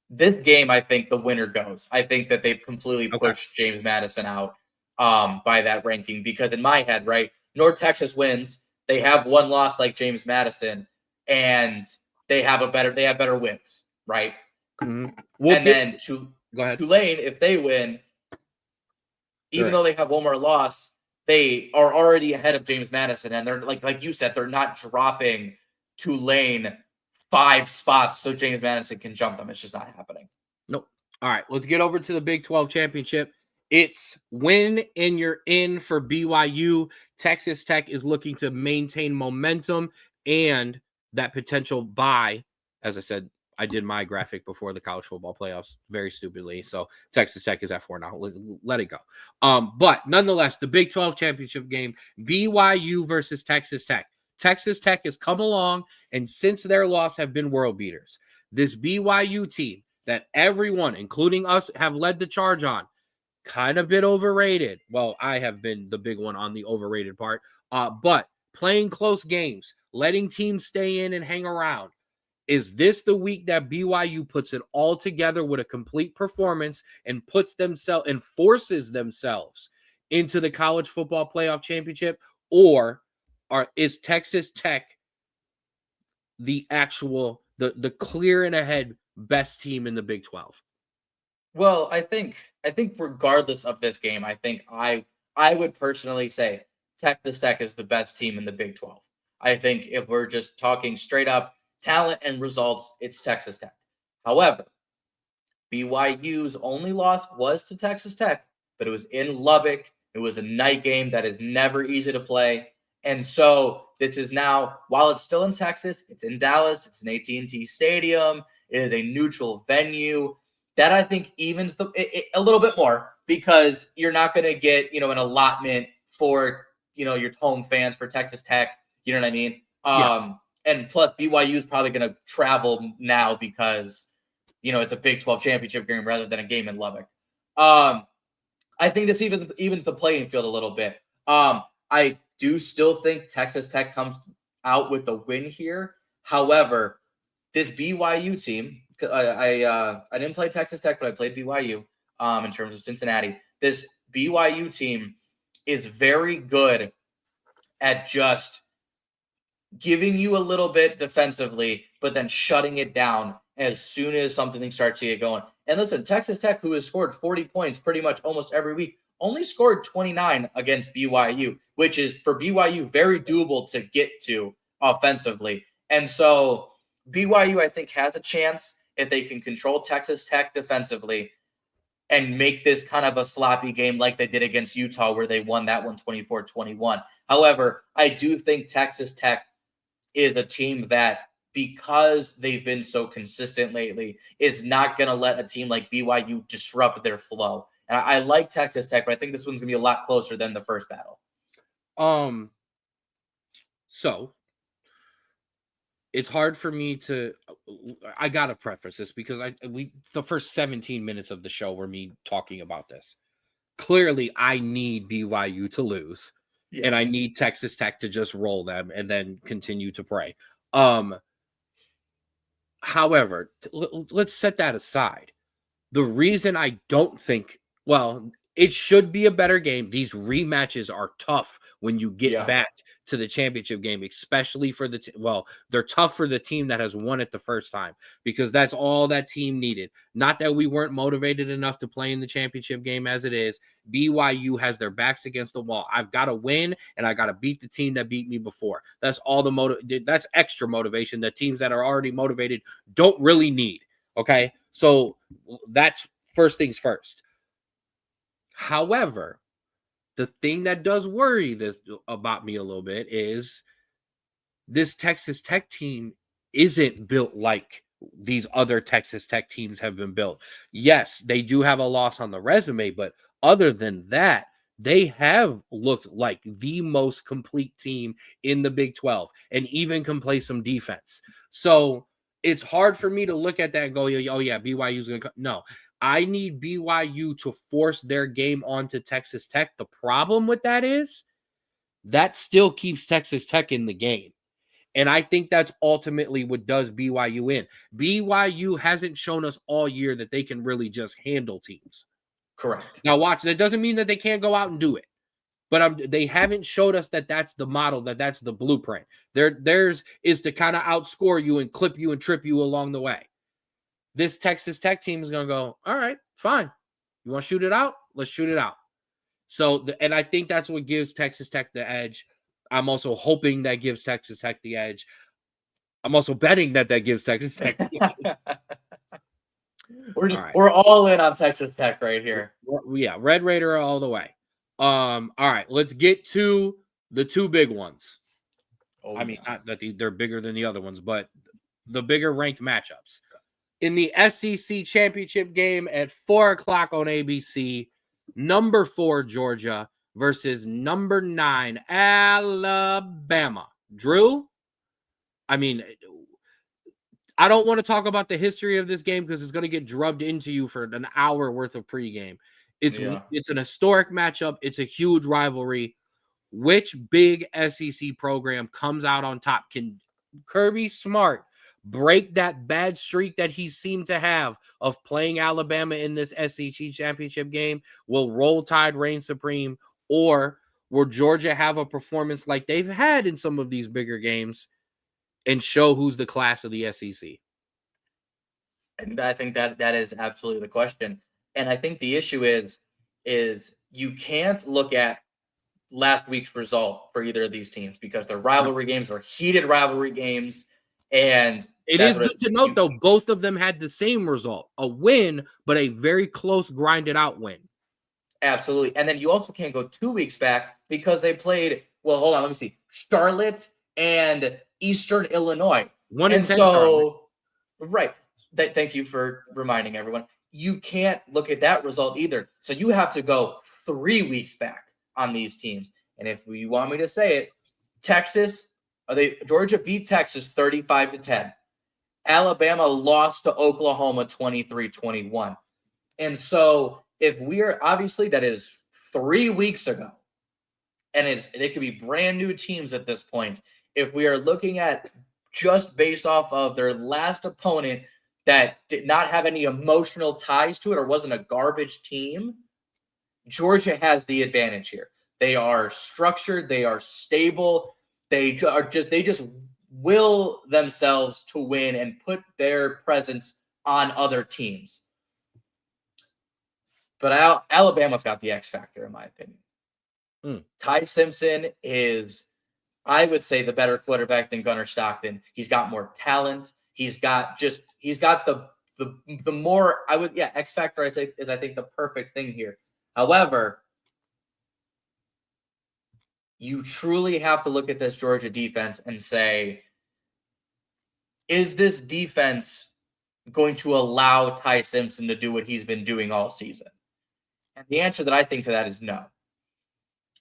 This game, I think the winner goes. I think that they've completely pushed James Madison out by that ranking, because in my head, right, North Texas wins. They have one loss like James Madison, and they have better wins, right? Mm-hmm. Then Tulane, if they win, even though they have one more loss, they are already ahead of James Madison, and they're like you said, they're not dropping Tulane 5 spots so James Madison can jump them. It's just not happening. Nope. All right, let's get over to the Big 12 championship. It's win and you're in for BYU. Texas Tech is looking to maintain momentum and that potential bye. As I said, I did my graphic before the college football playoffs very stupidly. So Texas Tech is at 4 now. Let it go. But nonetheless, the Big 12 championship game, BYU versus Texas Tech. Texas Tech has come along, and since their loss have been world beaters. This BYU team that everyone, including us, have led the charge on, kind of been overrated. Well, I have been the big one on the overrated part. But playing close games, letting teams stay in and hang around. Is this the week that BYU puts it all together with a complete performance and puts themselves and forces themselves into the college football playoff championship? Or is Texas Tech the actual, the clear and ahead best team in the Big 12? Well, I think regardless of this game, I think I would personally say Texas Tech is the best team in the Big 12. I think if we're just talking straight up talent and results, it's Texas Tech. However, BYU's only loss was to Texas Tech, but it was in Lubbock. It was a night game that is never easy to play. And so this is now, while it's still in Texas, it's in Dallas, it's an AT&T Stadium, it is a neutral venue. That I think evens a little bit more, because you're not going to get, an allotment for, your home fans for Texas Tech. You know what I mean? Yeah. And plus BYU is probably going to travel now because, it's a Big 12 championship game rather than a game in Lubbock. I think this evens the playing field a little bit. I do still think Texas Tech comes out with the win here. However, this BYU team, I didn't play Texas Tech, but I played BYU in terms of Cincinnati. This BYU team is very good at just giving you a little bit defensively, but then shutting it down as soon as something starts to get going. And listen, Texas Tech, who has scored 40 points pretty much almost every week, only scored 29 against BYU, which is for BYU very doable to get to offensively. And so BYU, I think, has a chance if they can control Texas Tech defensively and make this kind of a sloppy game like they did against Utah, where they won that one 24-21. However, I do think Texas Tech is a team that, because they've been so consistent lately, is not going to let a team like BYU disrupt their flow. And I like Texas Tech, but I think this one's going to be a lot closer than the first battle. So it's hard for me to, I got to preface this because the first 17 minutes of the show were me talking about this. Clearly, I need BYU to lose. Yes. And I need Texas Tech to just roll them and then continue to pray. However, let's set that aside. The reason I don't think, it should be a better game. These rematches are tough when you get back to the championship game, especially for they're tough for the team that has won it the first time, because that's all that team needed. Not that we weren't motivated enough to play in the championship game as it is. BYU has their backs against the wall. I've got to win, and I got to beat the team that beat me before. That's all that's extra motivation that teams that are already motivated don't really need. Okay, so that's first things first. However, the thing that does worry about me a little bit is this Texas Tech team isn't built like these other Texas Tech teams have been built. Yes, they do have a loss on the resume, but other than that, they have looked like the most complete team in the Big 12 and even can play some defense. So it's hard for me to look at that and go, oh yeah, BYU's going to – no. I need BYU to force their game onto Texas Tech. The problem with that is that still keeps Texas Tech in the game. And I think that's ultimately what does BYU in. BYU hasn't shown us all year that they can really just handle teams. Correct. Now watch, that doesn't mean that they can't go out and do it. But they haven't showed us that that's the model, that's the blueprint. Theirs is to kind of outscore you and clip you and trip you along the way. This Texas Tech team is going to go, all right, fine. You want to shoot it out? Let's shoot it out. So, and I think that's what gives Texas Tech the edge. I'm also hoping that gives Texas Tech the edge. I'm also betting that gives Texas Tech the edge. We're all in on Texas Tech right here. Yeah, Red Raider all the way. All right, let's get to the two big ones. Not that they're bigger than the other ones, but the bigger ranked matchups. In the SEC championship game at 4:00 on ABC, number 4 Georgia versus number 9 Alabama. Drew, I don't want to talk about the history of this game because it's going to get drubbed into you for an hour worth of pregame. It's an historic matchup. It's a huge rivalry. Which big SEC program comes out on top? Can Kirby Smart break that bad streak that he seemed to have of playing Alabama in this SEC championship game? Will Roll Tide reign supreme, or will Georgia have a performance like they've had in some of these bigger games and show who's the class of the SEC? And I think that is absolutely the question. And I think the issue is you can't look at last week's result for either of these teams because they're rivalry games or heated rivalry games. And it is good to note, though, both of them had the same result, a win, but a very close, grinded out win. Absolutely. And then you also can't go 2 weeks back because they played, well, hold on, let me see, Charlotte and Eastern Illinois. 1-10 and so, right. Thank you for reminding everyone. You can't look at that result either. So you have to go 3 weeks back on these teams. And if you want me to say it, Georgia beat Texas 35-10. Alabama lost to Oklahoma 23-21. And so if obviously that is 3 weeks ago, and they could be brand new teams at this point. If we are looking at just based off of their last opponent that did not have any emotional ties to it or wasn't a garbage team, Georgia has the advantage here. They are structured, they are stable, they just will themselves to win and put their presence on other teams. But Alabama's got the X factor, in my opinion. Ty Simpson is, I would say, the better quarterback than Gunnar Stockton. He's got more talent. He's got the more, X factor, I think the perfect thing here. However, you truly have to look at this Georgia defense and say, is this defense going to allow Ty Simpson to do what he's been doing all season? And the answer that I think to that is no.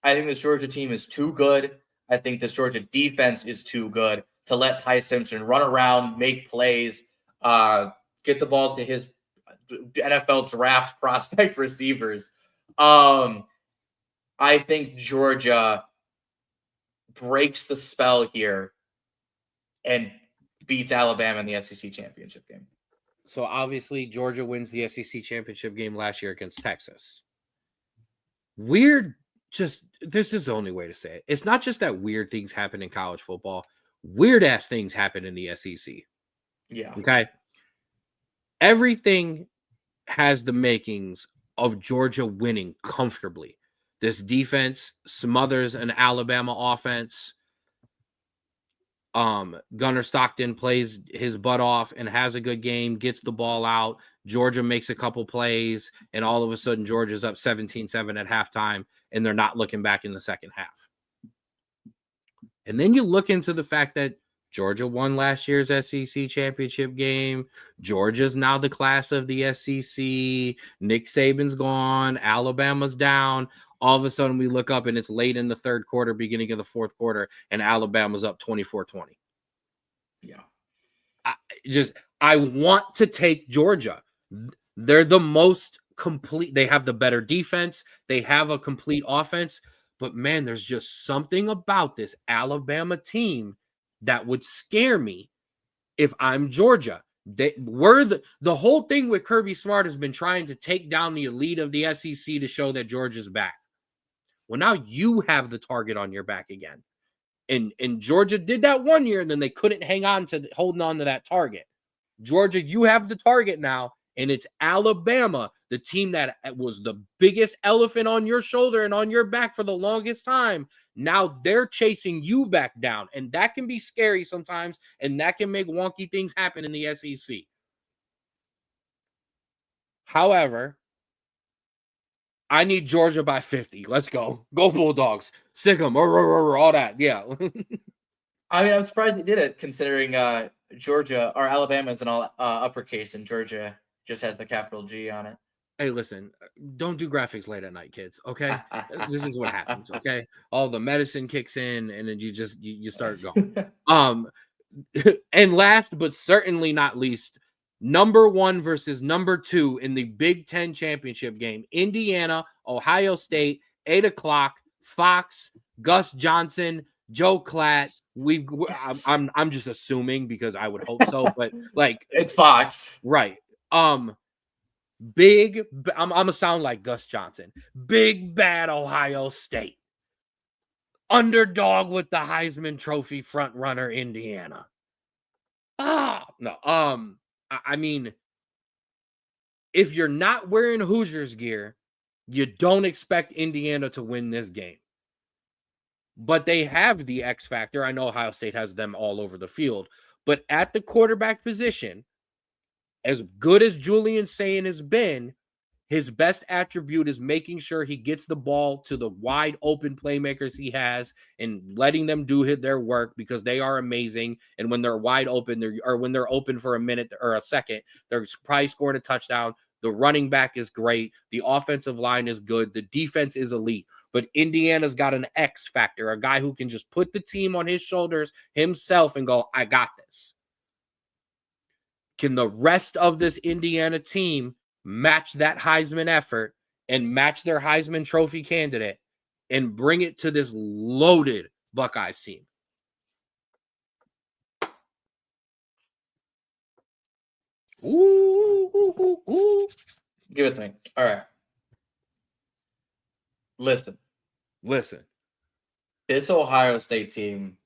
I think this Georgia team is too good. I think this Georgia defense is too good to let Ty Simpson run around, make plays, get the ball to his NFL draft prospect receivers. I think Georgia breaks the spell here and beats Alabama in the SEC championship game. So obviously Georgia wins the SEC championship game last year against Texas. This is the only way to say it. It's not just that weird things happen in college football. Weird ass things happen in the SEC. Yeah. Okay. Everything has the makings of Georgia winning comfortably. This defense smothers an Alabama offense. Gunnar Stockton plays his butt off and has a good game, gets the ball out. Georgia makes a couple plays, and all of a sudden Georgia's up 17-7 at halftime, and they're not looking back in the second half. And then you look into the fact that Georgia won last year's SEC championship game. Georgia's now the class of the SEC. Nick Saban's gone. Alabama's down. All of a sudden we look up and it's late in the third quarter, beginning of the fourth quarter, and Alabama's up 24-20. Yeah. I want to take Georgia. They're the most complete. They have the better defense. They have a complete offense. But, man, there's just something about this Alabama team that would scare me if I'm Georgia. The whole thing with Kirby Smart has been trying to take down the elite of the SEC to show that Georgia's back. Well, now you have the target on your back again. And Georgia did that one year, and then they couldn't holding on to that target. Georgia, you have the target now, and it's Alabama, the team that was the biggest elephant on your shoulder and on your back for the longest time. Now they're chasing you back down, and that can be scary sometimes, and that can make wonky things happen in the SEC. However, I need Georgia by 50. Let's go. Go Bulldogs. Sick them. All that. Yeah. I mean, I'm surprised they did it considering Georgia or Alabama is in all uppercase and Georgia just has the capital G on it. Hey, listen, don't do graphics late at night, kids. Okay. This is what happens. Okay. All the medicine kicks in and then you start going. And last, but certainly not least, number 1 versus number 2 in the Big Ten championship game. Indiana, Ohio State, 8 o'clock, Fox, Gus Johnson, Joe Klatt. I'm just assuming because I would hope so, but like it's Fox. Right. Big, I'm gonna sound like Gus Johnson. Big bad Ohio State. Underdog with the Heisman Trophy front runner, Indiana. No. I mean, if you're not wearing Hoosiers gear, you don't expect Indiana to win this game. but they have the X factor. I know Ohio State has them all over the field, but at the quarterback position, as good as Julian Sayin has been, his best attribute is making sure he gets the ball to the wide open playmakers he has and letting them do their work, because they are amazing. And when they're wide open, or when they're open for a minute or a second, they're probably scoring a touchdown. The running back is great. The offensive line is good. The defense is elite. But Indiana's got an X factor, a guy who can just put the team on his shoulders himself and go, I got this. Can the rest of this Indiana team match that Heisman effort and match their Heisman Trophy candidate and bring it to this loaded Buckeyes team? Ooh. Give it to me. All right. Listen. This Ohio State team,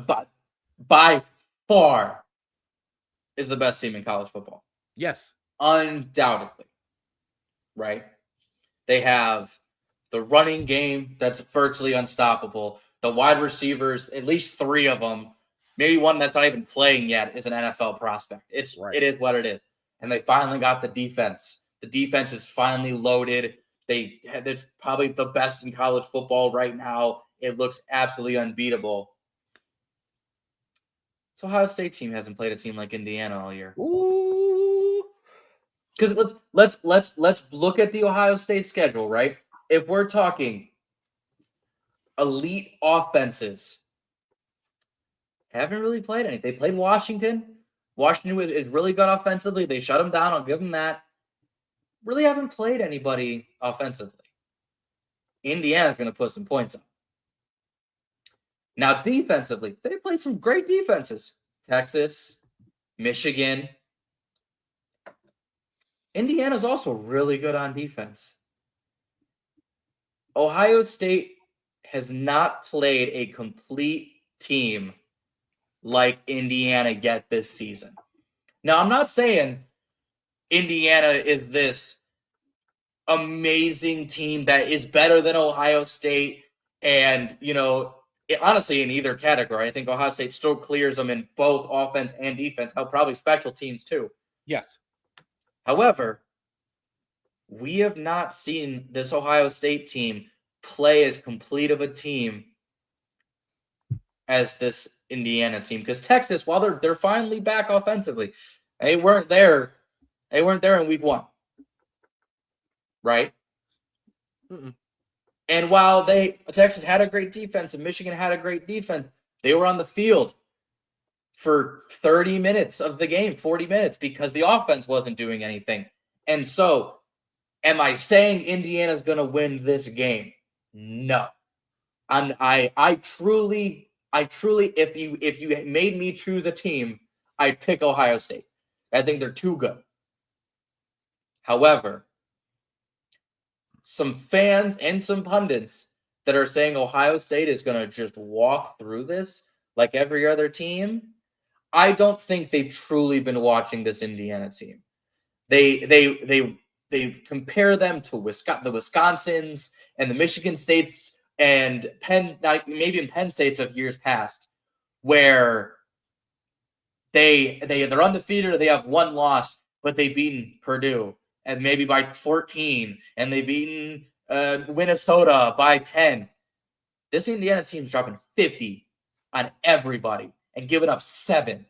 by far, is the best team in college football. Yes. Undoubtedly. Right? They have the running game that's virtually unstoppable. The wide receivers, at least 3 of them, maybe one that's not even playing yet, is an NFL prospect. It is what it is. And they finally got the defense. The defense is finally loaded. It's probably the best in college football right now. It looks absolutely unbeatable. So Ohio State team hasn't played a team like Indiana all year. Ooh. Because let's look at the Ohio State schedule, right? If we're talking elite offenses, haven't really played any. They played Washington. Washington is really good offensively. They shut them down. I'll give them that. Really haven't played anybody offensively. Indiana's going to put some points up. Now, defensively, they played some great defenses. Texas, Michigan. Indiana's also really good on defense. Ohio State has not played a complete team like Indiana yet this season. Now, I'm not saying Indiana is this amazing team that is better than Ohio State. And, honestly, in either category, I think Ohio State still clears them in both offense and defense. Hell, probably special teams too. Yes. However, we have not seen this Ohio State team play as complete of a team as this Indiana team. Because Texas, while they're finally back offensively, they weren't there. They weren't there in week 1. Right? Mm-mm. And while Texas had a great defense and Michigan had a great defense, they were on the field for 30 minutes of the game, 40 minutes, because the offense wasn't doing anything. And so, am I saying Indiana's going to win this game? No. I truly, if you made me choose a team, I'd pick Ohio State. I think they're too good. However, some fans and some pundits that are saying Ohio State is going to just walk through this like every other team, I don't think they've truly been watching this Indiana team. They compare them to the Wisconsins and the Michigan States and maybe in Penn States of years past, where they're undefeated or they have 1 loss, but they've beaten Purdue and maybe by 14, and they've beaten Minnesota by 10. This Indiana team's dropping 50 on everybody and giving up 7.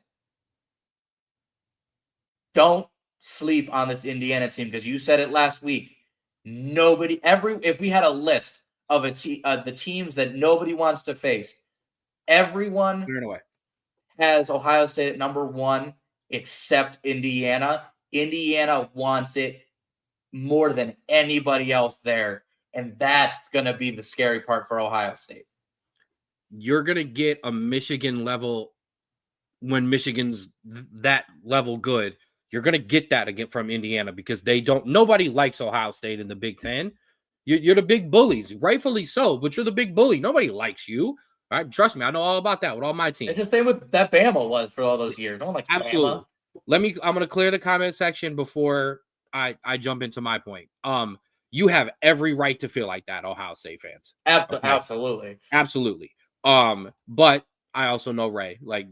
Don't sleep on this Indiana team, because you said it last week. If we had a list of the teams that nobody wants to face, everyone has Ohio State at number 1 except Indiana. Indiana wants it more than anybody else there, and that's going to be the scary part for Ohio State. You're going to get a Michigan level when Michigan's that level good. You're going to get that again from Indiana, because nobody likes Ohio State in the Big Ten. You're the big bullies, rightfully so, but you're the big bully. Nobody likes you. All right, trust me, I know all about that with all my teams. It's the same with that Bama was for all those years. Don't like Absolutely. Bama. I'm going to clear the comment section before I jump into my point. You have every right to feel like that, Ohio State fans. Absolutely. Absolutely. But I also know, Ray, like,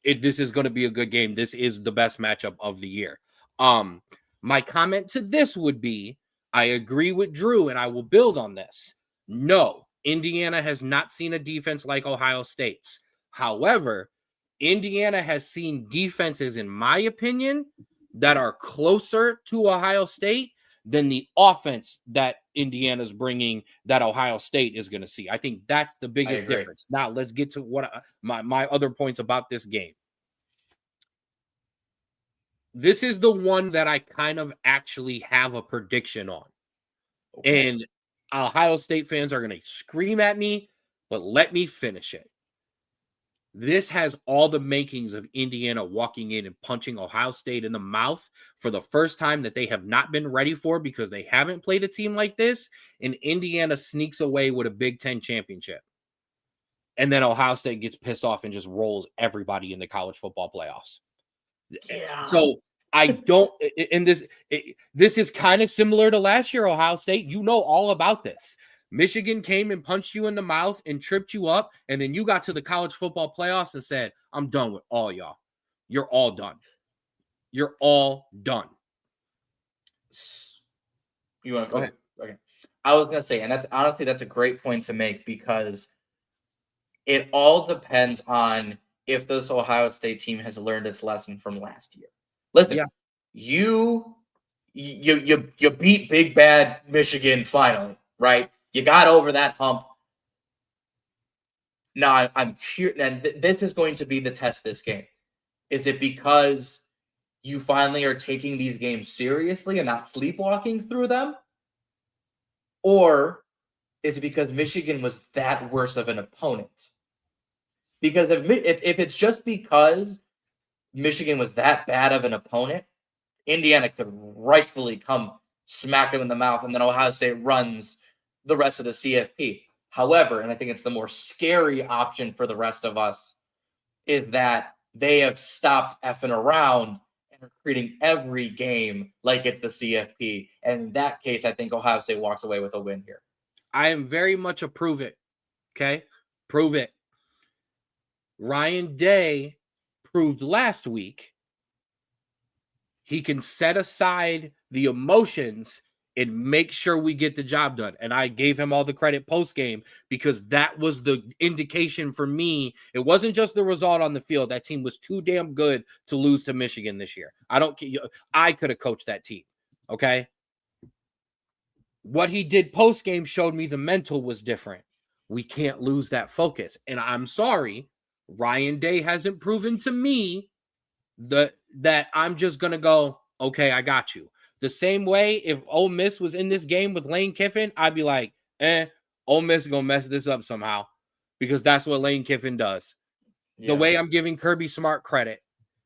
this is going to be a good game. This is the best matchup of the year. My comment to this would be, I agree with Drew, and I will build on this. No, Indiana has not seen a defense like Ohio State's. However, Indiana has seen defenses, in my opinion, that are closer to Ohio State than the offense that Indiana's bringing that Ohio State is going to see. I think that's the biggest difference. Now, let's get to what my other points about this game. This is the one that I kind of actually have a prediction on. Okay. And Ohio State fans are going to scream at me, but let me finish it. This has all the makings of Indiana walking in and punching Ohio State in the mouth for the first time that they have not been ready for, because they haven't played a team like this, and Indiana sneaks away with a Big Ten championship. And then Ohio State gets pissed off and just rolls everybody in the college football playoffs. Yeah. So I don't, and this is kind of similar to last year, Ohio State. You know all about this. Michigan came and punched you in the mouth and tripped you up, and then you got to the college football playoffs and said, I'm done with all y'all. You're all done. You're all done. You want to go ahead? Okay. I was going to say, and that's a great point to make, because it all depends on if this Ohio State team has learned its lesson from last year. Listen, yeah. You beat big bad Michigan finally, right? You got over that hump. Now I'm curious, and this is going to be the test this game. Is it because you finally are taking these games seriously and not sleepwalking through them? Or is it because Michigan was that worse of an opponent? Because if it's just because Michigan was that bad of an opponent, Indiana could rightfully come smack them in the mouth, and then Ohio State runs the rest of the CFP. However, and I think it's the more scary option for the rest of us, is that they have stopped effing around and are treating every game like it's the CFP. And in that case, I think Ohio State walks away with a win here. I am very much a prove it. Okay? Prove it. Ryan Day proved last week he can set aside the emotions and make sure we get the job done. And I gave him all the credit post-game, because that was the indication for me. It wasn't just the result on the field. That team was too damn good to lose to Michigan this year. I could have coached that team, okay? What he did post-game showed me the mental was different. We can't lose that focus. And I'm sorry, Ryan Day hasn't proven to me that I'm just going to go, okay, I got you. The same way, if Ole Miss was in this game with Lane Kiffin, I'd be like, Ole Miss is going to mess this up somehow, because that's what Lane Kiffin does. Yeah. The way I'm giving Kirby Smart credit,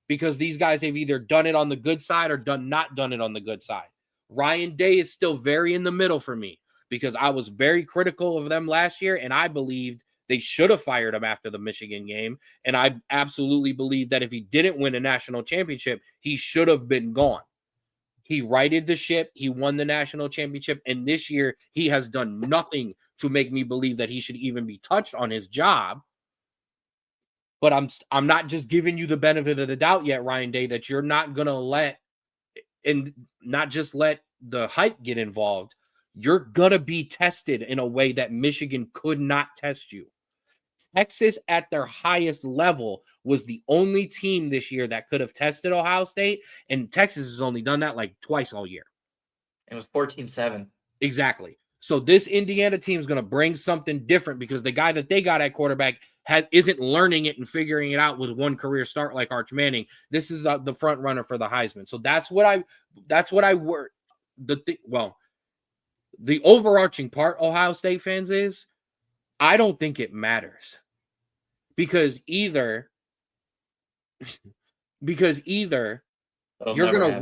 because these guys have either done it on the good side or not done it on the good side. Ryan Day is still very in the middle for me, because I was very critical of them last year, and I believed they should have fired him after the Michigan game. And I absolutely believe that if he didn't win a national championship, he should have been gone. He righted the ship. He won the national championship. And this year, he has done nothing to make me believe that he should even be touched on his job. But I'm not just giving you the benefit of the doubt yet, Ryan Day, that you're not going to let the hype get involved. You're going to be tested in a way that Michigan could not test you. Texas at their highest level was the only team this year that could have tested Ohio State, and Texas has only done that like twice all year. It was 14-7. Exactly. So this Indiana team is going to bring something different, because the guy that they got at quarterback isn't learning it and figuring it out with one career start like Arch Manning. This is the front runner for the Heisman. So that's what I work. The overarching part, Ohio State fans, is I don't think it matters. Because either you're gonna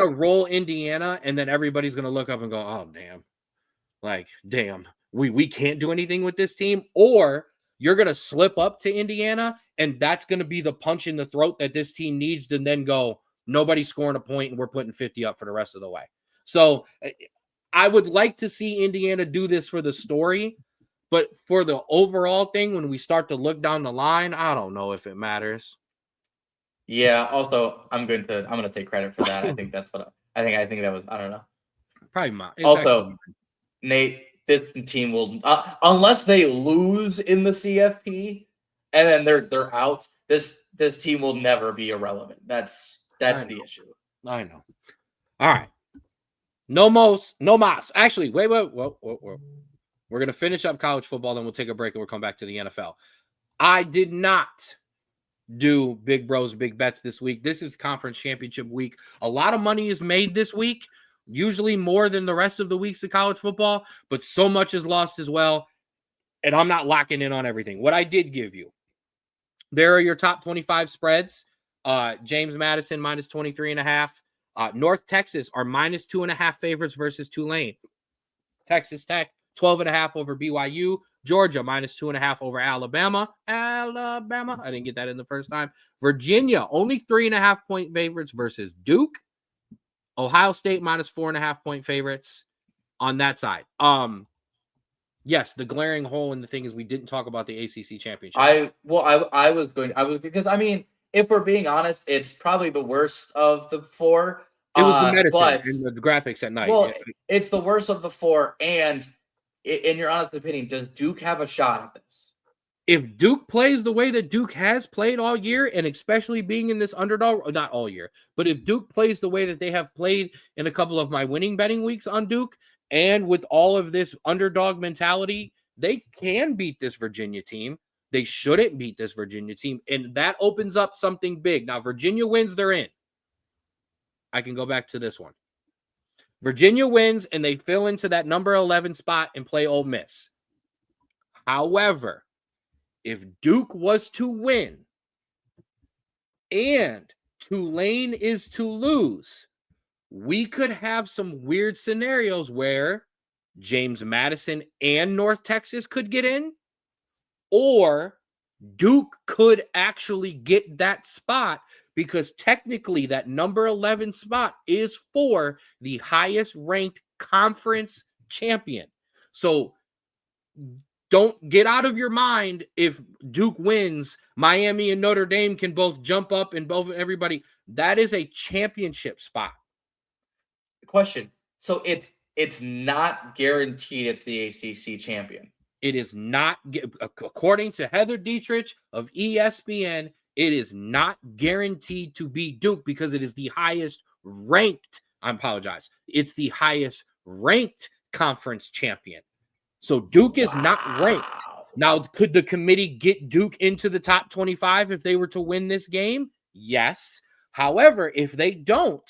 roll Indiana, and then everybody's gonna look up and go, oh damn, we can't do anything with this team, or you're gonna slip up to Indiana, and that's gonna be the punch in the throat that this team needs to then go, nobody's scoring a point and we're putting 50 up for the rest of the way. So I would like to see Indiana do this for the story, but for the overall thing, when we start to look down the line, I don't know if it matters. Yeah. Also, I'm gonna take credit for that. I think that's what I think that was. I don't know. Probably not. Also, Nate, this team will unless they lose in the CFP and then they're out. This team will never be irrelevant. That's the issue. I know. All right. No mas. Actually, wait. We're gonna finish up college football, then we'll take a break and we'll come back to the NFL. I did not do Big Bros Big Bets this week. This is conference championship week. A lot of money is made this week, usually more than the rest of the weeks of college football, but so much is lost as well. And I'm not locking in on everything. What I did give you, there are your top 25 spreads. James Madison minus 23.5. North Texas are minus 2.5 favorites versus Tulane. Texas Tech 12.5 over BYU. Georgia minus 2.5 over Alabama. I didn't get that in the first time. Virginia only 3.5 point favorites versus Duke. Ohio State minus 4.5 point favorites on that side. Yes, the glaring hole in the thing is we didn't talk about the ACC championship. Because I mean, if we're being honest, it's probably the worst of the four. It was the medicine and the graphics at night. Well, it's the worst of the four, and in your honest opinion, does Duke have a shot at this? If Duke plays the way that Duke has played all year, and especially being in this underdog, not all year, but if Duke plays the way that they have played in a couple of my winning betting weeks on Duke, and with all of this underdog mentality, they can beat this Virginia team. They shouldn't beat this Virginia team, and that opens up something big. Now, Virginia wins, they're in. I can go back to this one. Virginia wins, and they fill into that number 11 spot and play Ole Miss. However, if Duke was to win and Tulane is to lose, we could have some weird scenarios where James Madison and North Texas could get in, or Duke could actually get that spot because technically that number 11 spot is for the highest ranked conference champion. So don't get out of your mind if Duke wins, Miami and Notre Dame can both jump up and both everybody. That is a championship spot. Question. So it's not guaranteed it's the ACC champion. It is not, according to Heather Dietrich of ESPN, it is not guaranteed to be Duke because it is the highest ranked, I apologize, it's the highest ranked conference champion. So Duke is not ranked. Now, could the committee get Duke into the top 25 if they were to win this game? Yes. However, if they don't,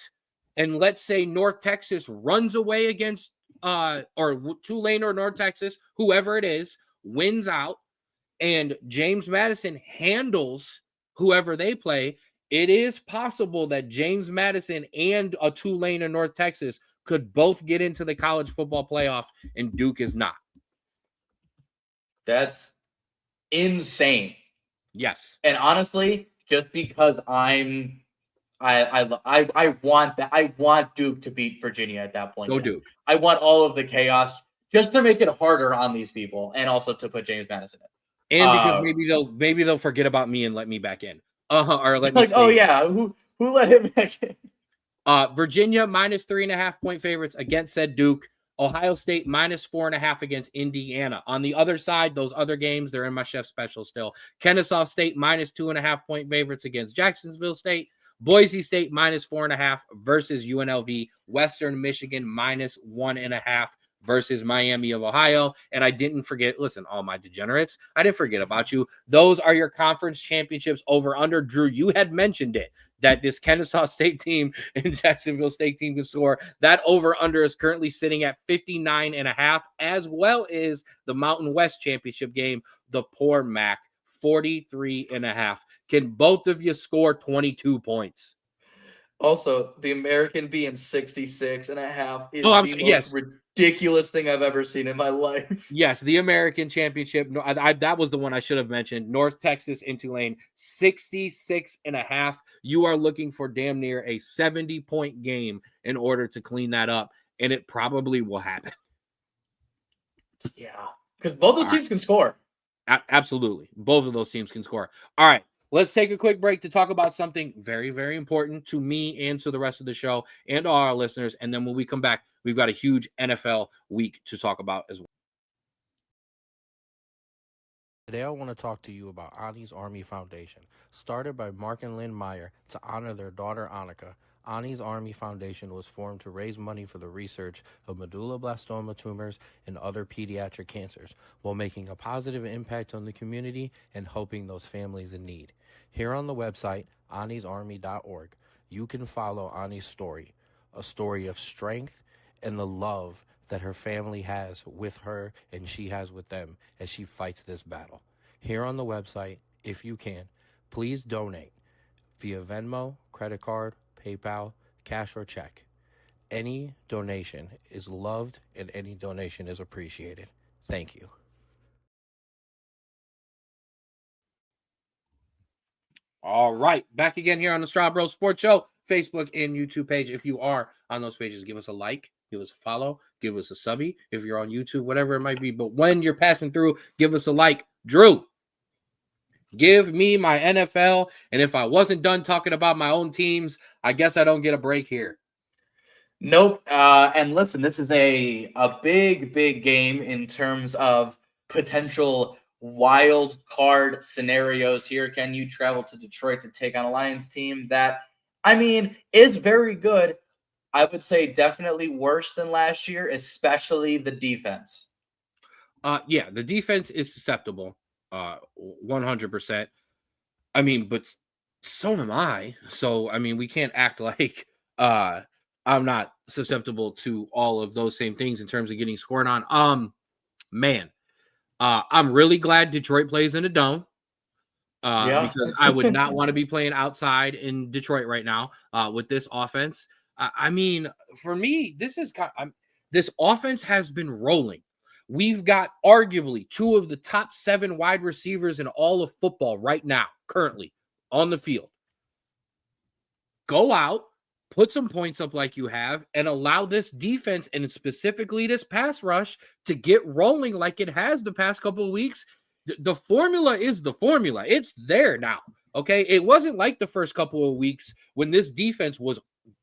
and let's say North Texas runs away against or Tulane or North Texas, whoever it is, wins out, and James Madison handles whoever they play, it is possible that James Madison and a Tulane or North Texas could both get into the college football playoff, and Duke is not. That's insane. Yes. And honestly, just because I want that. I want Duke to beat Virginia at that point. Go Duke. I want all of the chaos just to make it harder on these people, and also to put James Madison in. And because maybe they'll forget about me and let me back in. Or let me like, oh yeah, who let him back in? Virginia minus 3.5 point favorites against said Duke. Ohio State minus 4.5 against Indiana. On the other side, those other games, they're in my chef special still. Kennesaw State minus 2.5 point favorites against Jacksonville State. Boise State minus 4.5 versus UNLV. Western Michigan minus 1.5 versus Miami of Ohio. And I didn't forget, listen, all my degenerates, I didn't forget about you. Those are your conference championships over under. Drew, you had mentioned it, that this Kennesaw State team and Jacksonville State team can score. That over under is currently sitting at 59.5, as well as the Mountain West championship game, the poor MAC, 43.5. Can both of you score 22 points? Also, the American being 66.5 is the most ridiculous thing I've ever seen in my life. Yes, the American Championship. That was the one I should have mentioned. North Texas and Tulane, 66.5. You are looking for damn near a 70-point game in order to clean that up. and it probably will happen. Yeah, because both those teams can score. Absolutely. Both of those teams can score. All right. Let's take a quick break to talk about something very, very important to me and to the rest of the show and all our listeners. And then when we come back, we've got a huge NFL week to talk about as well. Today I want to talk to you about Ani's Army Foundation. Started by Mark and Lynn Meyer to honor their daughter Annika, Ani's Army Foundation was formed to raise money for the research of medulloblastoma tumors and other pediatric cancers, while making a positive impact on the community and helping those families in need. Here on the website, anisarmy.org, you can follow Ani's story, a story of strength and the love that her family has with her and she has with them as she fights this battle. Here on the website, if you can, please donate via Venmo, credit card, PayPal, cash, or check. Any donation is loved and any donation is appreciated. Thank you. All right, back again here on the Straub Sports Show, Facebook and YouTube page. If you are on those pages, give us a like, give us a follow, give us a subby. If you're on YouTube, whatever it might be. But when you're passing through, give us a like. Drew, give me my NFL. And if I wasn't done talking about my own teams, I guess I don't get a break here. Nope. And listen, this is a big, big game in terms of potential wild card scenarios here. Can you travel to Detroit to take on a Lions team that, I mean, is very good? I would say definitely worse than last year, especially the defense. Yeah, the defense is susceptible, 100%. I mean, but so am I. So, I mean, we can't act like I'm not susceptible to all of those same things in terms of getting scored on. Man, I'm really glad Detroit plays in a dome. Because I would not want to be playing outside in Detroit right now with this offense. I mean, for me, this offense has been rolling. We've got arguably two of the top 7 wide receivers in all of football right now, currently on the field. Go out, put some points up like you have, and allow this defense and specifically this pass rush to get rolling like it has the past couple of weeks. The formula is the formula. It's there now. Okay. It wasn't like the first couple of weeks when this defense was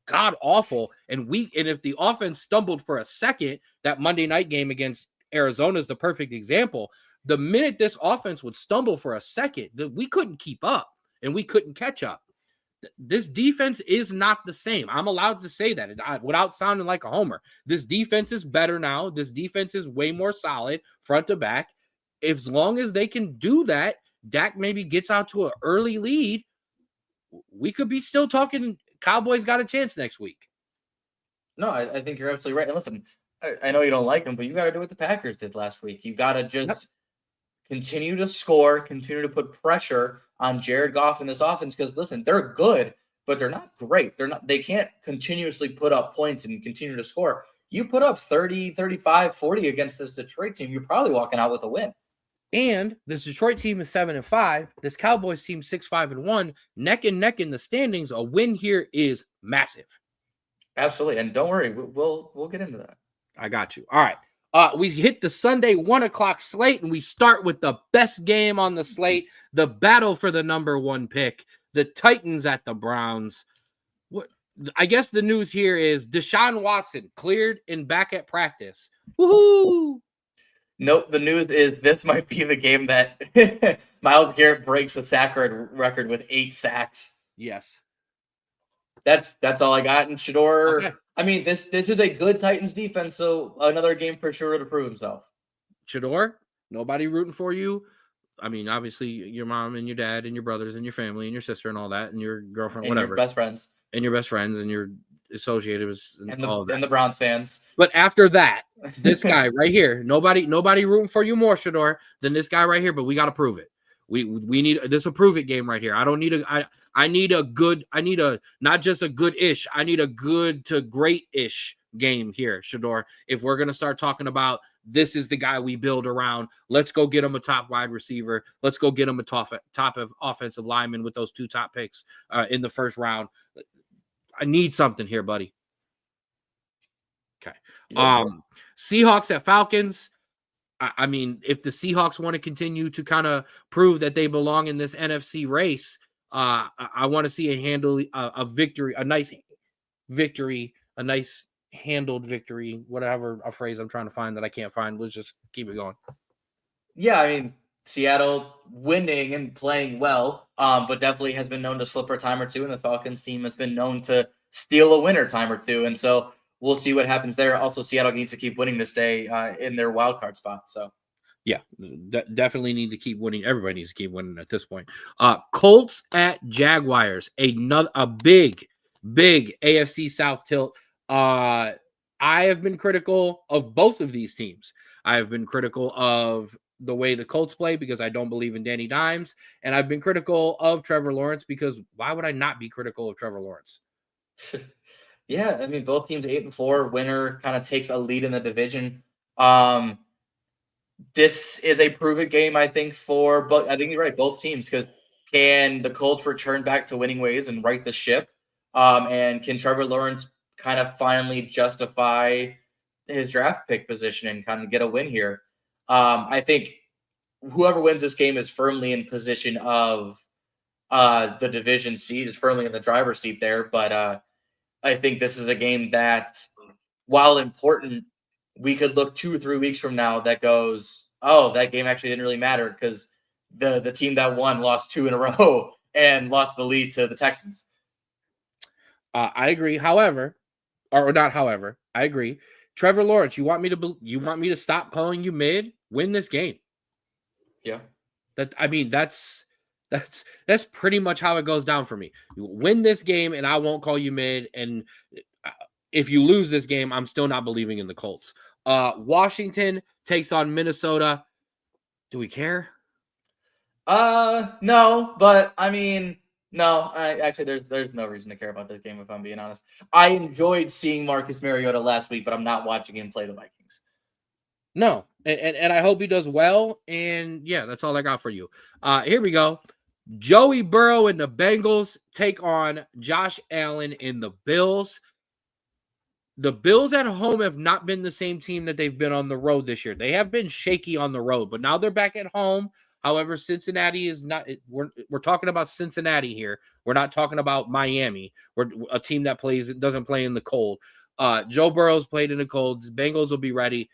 god awful and weak. And if the offense stumbled for a second, that Monday night game against Arizona is the perfect example. The minute this offense would stumble for a second, we couldn't keep up and we couldn't catch up. This defense is not the same. I'm allowed to say that without sounding like a homer. This defense is better now. This defense is way more solid front to back. As long as they can do that, Dak maybe gets out to an early lead, we could be still talking Cowboys got a chance next week. No, I think you're absolutely right. And listen, I know you don't like them, but you got to do what the Packers did last week. You got to just continue to score, continue to put pressure on Jared Goff in this offense because, listen, they're good, but they're not great. They can't continuously put up points and continue to score. You put up 30, 35, 40 against this Detroit team, you're probably walking out with a win. And this Detroit team is 7-5. This Cowboys team 6-5-1. Neck and neck in the standings. A win here is massive. Absolutely, and don't worry, we'll get into that. I got you. All right. We hit the Sunday 1:00 slate, and we start with the best game on the slate, the battle for the number 1 pick, the Titans at the Browns. I guess the news here is Deshaun Watson cleared and back at practice. Woohoo! Nope, the news is this might be the game that Myles Garrett breaks the sack record with 8 sacks. Yes. That's all I got in Shador. Okay. I mean, this is a good Titans defense, so another game for Shador to prove himself. Shador, nobody rooting for you. I mean, obviously, your mom and your dad and your brothers and your family and your sister and all that and your girlfriend, and whatever. Your best friends. And your best friends and your associates and all of that. And the Browns fans. But after that, this guy right here, nobody rooting for you more, Shador, than this guy right here, but we got to prove it. We need this a prove it game right here. I don't need I need a not just a good-ish. I need a good to great-ish game here, Shador. If we're going to start talking about this is the guy we build around, let's go get him a top wide receiver. Let's go get him a top of offensive lineman with those 2 top picks in the first round. I need something here, buddy. Okay. Yep. Seahawks at Falcons. I mean, if the Seahawks want to continue to kind of prove that they belong in this NFC race, I want to see a victory, a nice victory, a nice handled victory, whatever a phrase I'm trying to find that I can't find. Let's just keep it going. Yeah, I mean, Seattle winning and playing well, but definitely has been known to slip a time or two, and the Falcons team has been known to steal a win or time or two, and so we'll see what happens there. Also, Seattle needs to keep winning this day in their wild card spot. So, yeah, definitely need to keep winning. Everybody needs to keep winning at this point. Colts at Jaguars, a big AFC South tilt. I have been critical of both of these teams. I have been critical of the way the Colts play because I don't believe in Danny Dimes, and I've been critical of Trevor Lawrence because why would I not be critical of Trevor Lawrence? yeah, I mean, both teams 8-4. Winner kind of takes a lead in the division. This is a proven game, I think, but I think you're right, both teams, because can the Colts return back to winning ways and right the ship? And can Trevor Lawrence kind of finally justify his draft pick position and kind of get a win here? I think whoever wins this game is firmly in position of the division seed, is firmly in the driver's seat there. But I think this is a game that, while important, we could look 2 or 3 weeks from now that goes, oh, that game actually didn't really matter because the team that won lost 2 in a row and lost the lead to the Texans. I agree. However, or not. However, I agree. Trevor Lawrence, you want me to stop calling you mid? Win this game. Yeah. That's pretty much how it goes down for me. You win this game, and I won't call you mid. And if you lose this game, I'm still not believing in the Colts. Washington takes on Minnesota. Do we care? No, but I mean, no. There's no reason to care about this game if I'm being honest. I enjoyed seeing Marcus Mariota last week, but I'm not watching him play the Vikings. No, and I hope he does well. And yeah, that's all I got for you. Here we go. Joey Burrow and the Bengals take on Josh Allen and the Bills. The Bills at home have not been the same team that they've been on the road this year. They have been shaky on the road, but now they're back at home. However, Cincinnati is not. We're talking about Cincinnati here. We're not talking about Miami. We're a team that doesn't play in the cold. Joe Burrow's played in the cold. The Bengals will be ready.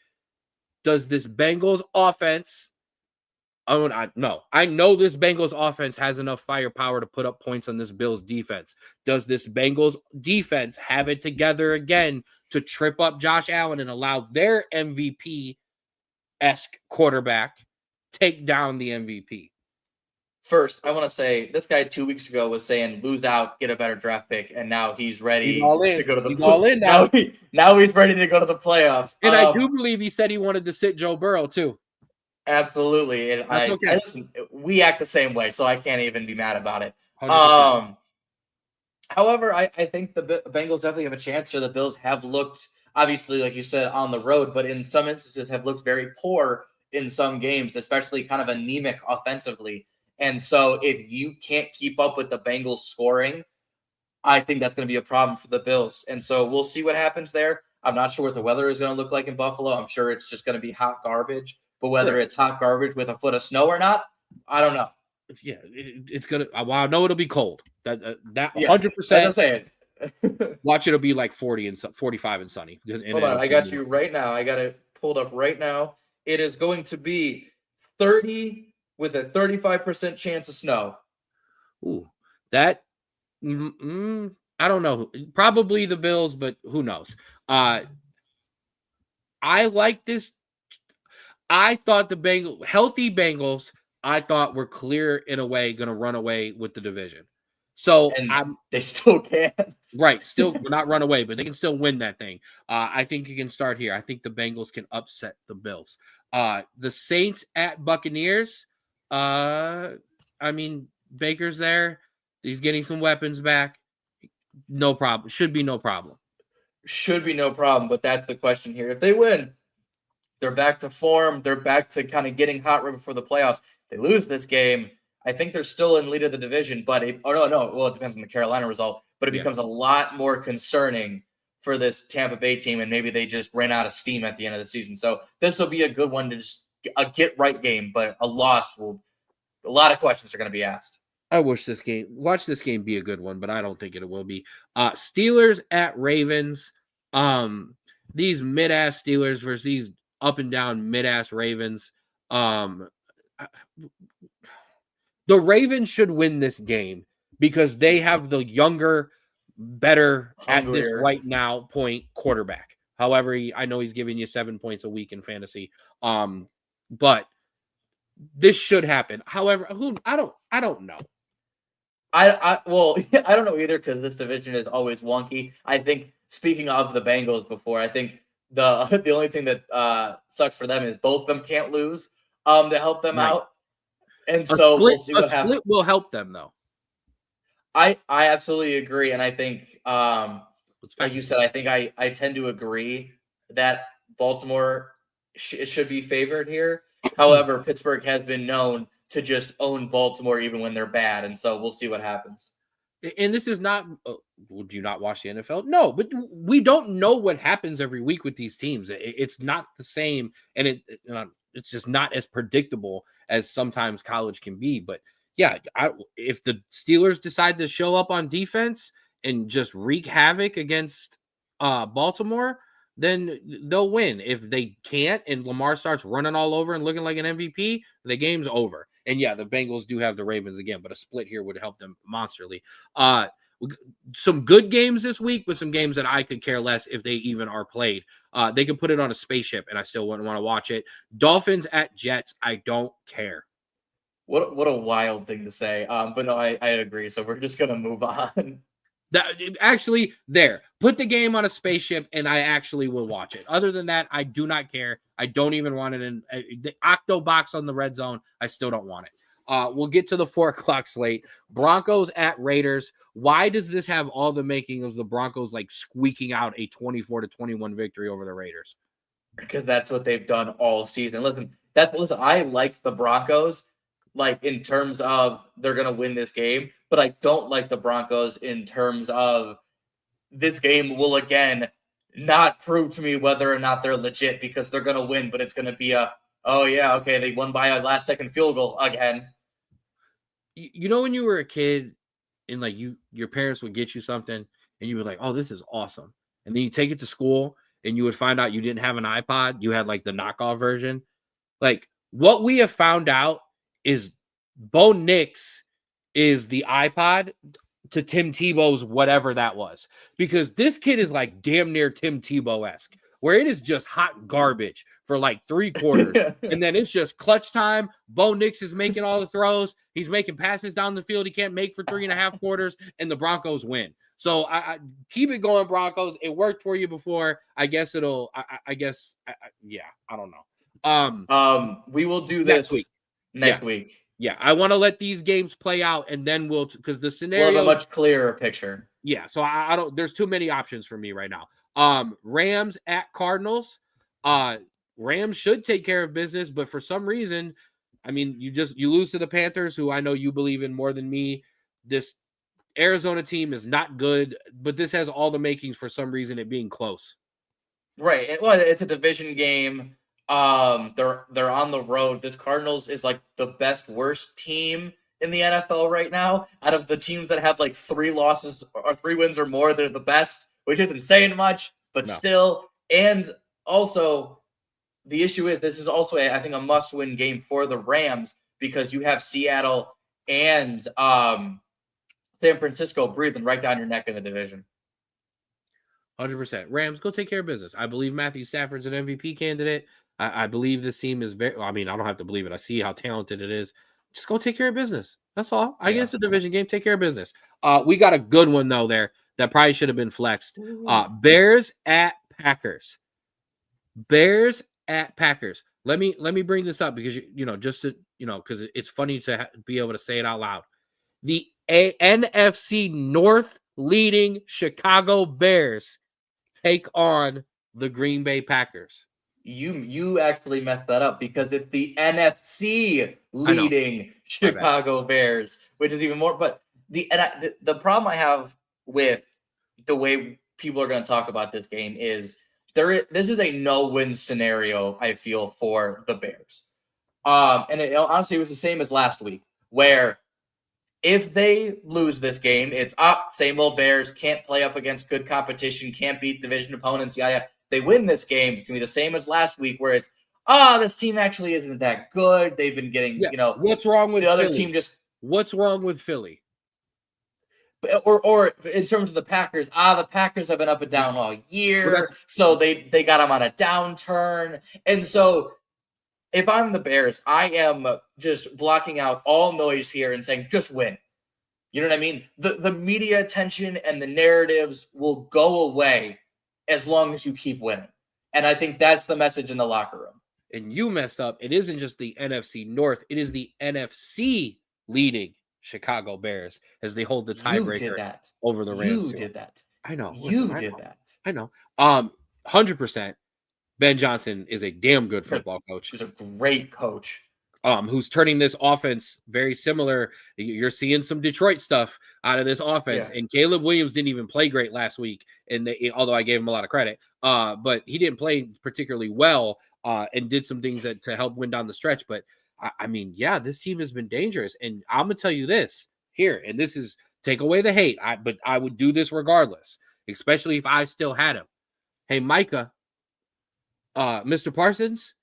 Does this Bengals offense? No. I know this Bengals offense has enough firepower to put up points on this Bills defense. Does this Bengals defense have it together again to trip up Josh Allen and allow their MVP-esque quarterback take down the MVP? First, I want to say this guy 2 weeks ago was saying lose out, get a better draft pick, and now he's ready to go to the playoffs. Now he's ready to go to the playoffs. And I do believe he said he wanted to sit Joe Burrow too. Absolutely. And listen, we act the same way, so I can't even be mad about it. 100%. However, I think the Bengals definitely have a chance here. The Bills have looked, obviously, like you said, on the road, but in some instances have looked very poor in some games, especially kind of anemic offensively. And so if you can't keep up with the Bengals scoring, I think that's going to be a problem for the Bills. And so we'll see what happens there. I'm not sure what the weather is going to look like in Buffalo. I'm sure it's just going to be hot garbage. But whether it's hot garbage with a foot of snow or not, I don't know. Yeah, it's gonna. Well, I know it'll be cold. That 100%. I'm saying. Watch it'll be like 40 and 45 and sunny. Hold on, I got you right now. I got it pulled up right now. It is going to be 30 with a 35% chance of snow. Ooh, that. I don't know. Probably the Bills, but who knows? I like this. I thought the healthy Bengals, I thought were clear in a way going to run away with the division. So they still can. Right. Still not run away, but they can still win that thing. I think you can start here. I think the Bengals can upset the Bills. The Saints at Buccaneers. I mean, Baker's there. He's getting some weapons back. No problem. Should be no problem. Should be no problem, but that's the question here. If they win, they're back to form. They're back to kind of getting hot right before the playoffs. They lose this game. I think they're still in lead of the division, but it depends on the Carolina result. But it becomes a lot more concerning for this Tampa Bay team, and maybe they just ran out of steam at the end of the season. So this will be a good one to just a get right game, but a loss will. A lot of questions are going to be asked. I watch this game be a good one, but I don't think it will be. Steelers at Ravens. These mid-ass Steelers versus these up and down mid-ass Ravens. The Ravens should win this game because they have the younger, better at this right now point quarterback. However, I know he's giving you 7 points a week in fantasy. But this should happen. However, I don't know. I don't know either because this division is always wonky. I think speaking of the Bengals before, I think the only thing that sucks for them is both of them can't lose to help them out. And so we'll see what happens. A split will help them though. I absolutely agree, and I think like you said, I think I tend to agree that Baltimore should be favored here. However, Pittsburgh has been known to just own Baltimore even when they're bad, and so we'll see what happens. And this is not do you not watch the NFL? No, but we don't know what happens every week with these teams. It's not the same, and it's just not as predictable as sometimes college can be. But yeah, if the Steelers decide to show up on defense and just wreak havoc against Baltimore, then they'll win. If they can't and Lamar starts running all over and looking like an MVP, the game's over. And yeah, the Bengals do have the Ravens again, but a split here would help them monsterly. Some good games this week, but some games that I could care less if they even are played. They could put it on a spaceship and I still wouldn't want to watch it. Dolphins at Jets, I don't care. What a wild thing to say. But no, I agree. So we're just gonna move on. Actually, put the game on a spaceship and I actually will watch it. Other than that, I do not care. I don't even want it in the Octo box on the red zone. I still don't want it. We'll get to the 4:00 slate. Broncos at Raiders. Why does this have all the making of the Broncos like squeaking out a 24-21 victory over the Raiders? Because that's what they've done all season. Listen, I like the Broncos, like in terms of they're gonna win this game, but I don't like the Broncos in terms of this game will again not prove to me whether or not they're legit because they're gonna win, but it's gonna be they won by a last second field goal again. You know when you were a kid and like your parents would get you something and you were like, oh, this is awesome. And then you take it to school and you would find out you didn't have an iPod. You had like the knockoff version. Like what we have found out is Bo Nix is the iPod to Tim Tebow's whatever that was. Because this kid is like damn near Tim Tebow-esque, where it is just hot garbage for like 3 quarters. And then it's just clutch time. Bo Nix is making all the throws. He's making passes down the field he can't make for 3.5 quarters, and the Broncos win. So I keep it going, Broncos. It worked for you before. I guess it'll. I don't know. We will do this next week. Yeah, I want to let these games play out, and then because the scenario we'll have a much clearer picture. Yeah, so I don't. There's too many options for me right now. Rams at Cardinals. Rams should take care of business, but for some reason, I mean, you lose to the Panthers, who I know you believe in more than me. This Arizona team is not good, but this has all the makings for some reason it being close. Right. Well, it's a division game. They're on the road. This Cardinals is like the worst team in the NFL right now. Out of the teams that have like 3 losses or 3 wins or more, they're the best, which isn't saying much, but still. And also, the issue is this is also I think a must-win game for the Rams because you have Seattle and San Francisco breathing right down your neck in the division. 100%. Rams, go take care of business. I believe Matthew Stafford's an MVP candidate. I believe this team is I don't have to believe it. I see how talented it is. Just go take care of business. That's all. I guess it's a division game. Take care of business. We got a good one, though, there that probably should have been flexed. Bears at Packers. Bears at Packers. Let me bring this up because, because it's funny to be able to say it out loud. The NFC North leading Chicago Bears take on the Green Bay Packers. You actually messed that up because it's the NFC leading Chicago Bears, which is even more. But the problem I have with the way people are going to talk about this game is this is a no-win scenario, I feel, for the Bears. And honestly, it was the same as last week, where if they lose this game, it's same old Bears, can't play up against good competition, can't beat division opponents, yeah. They win this game, it's going to be the same as last week, where it's, this team actually isn't that good. They've been getting, what's wrong with the other Philly? team just. What's wrong with Philly? Or in terms of the Packers, the Packers have been up and down all year, so they got them on a downturn. And so if I'm the Bears, I am just blocking out all noise here and saying, just win. You know what I mean? The media attention and the narratives will go away as long as you keep winning. And I think that's the message in the locker room. And you messed up. It isn't just the NFC North. It is the NFC leading Chicago Bears as they hold the tiebreaker over the Rams. You did that. I know. You did that. I know. 100%. Ben Johnson is a damn good football coach. He's a great coach. Who's turning this offense very similar. You're seeing some Detroit stuff out of this offense. Yeah. And Caleb Williams didn't even play great last week. And although I gave him a lot of credit, but he didn't play particularly well and did some things to help win down the stretch. But I mean, yeah, this team has been dangerous. And I'm going to tell you this here, and this is take away the hate. But I would do this regardless, especially if I still had him. Hey, Micah, Mr. Parsons,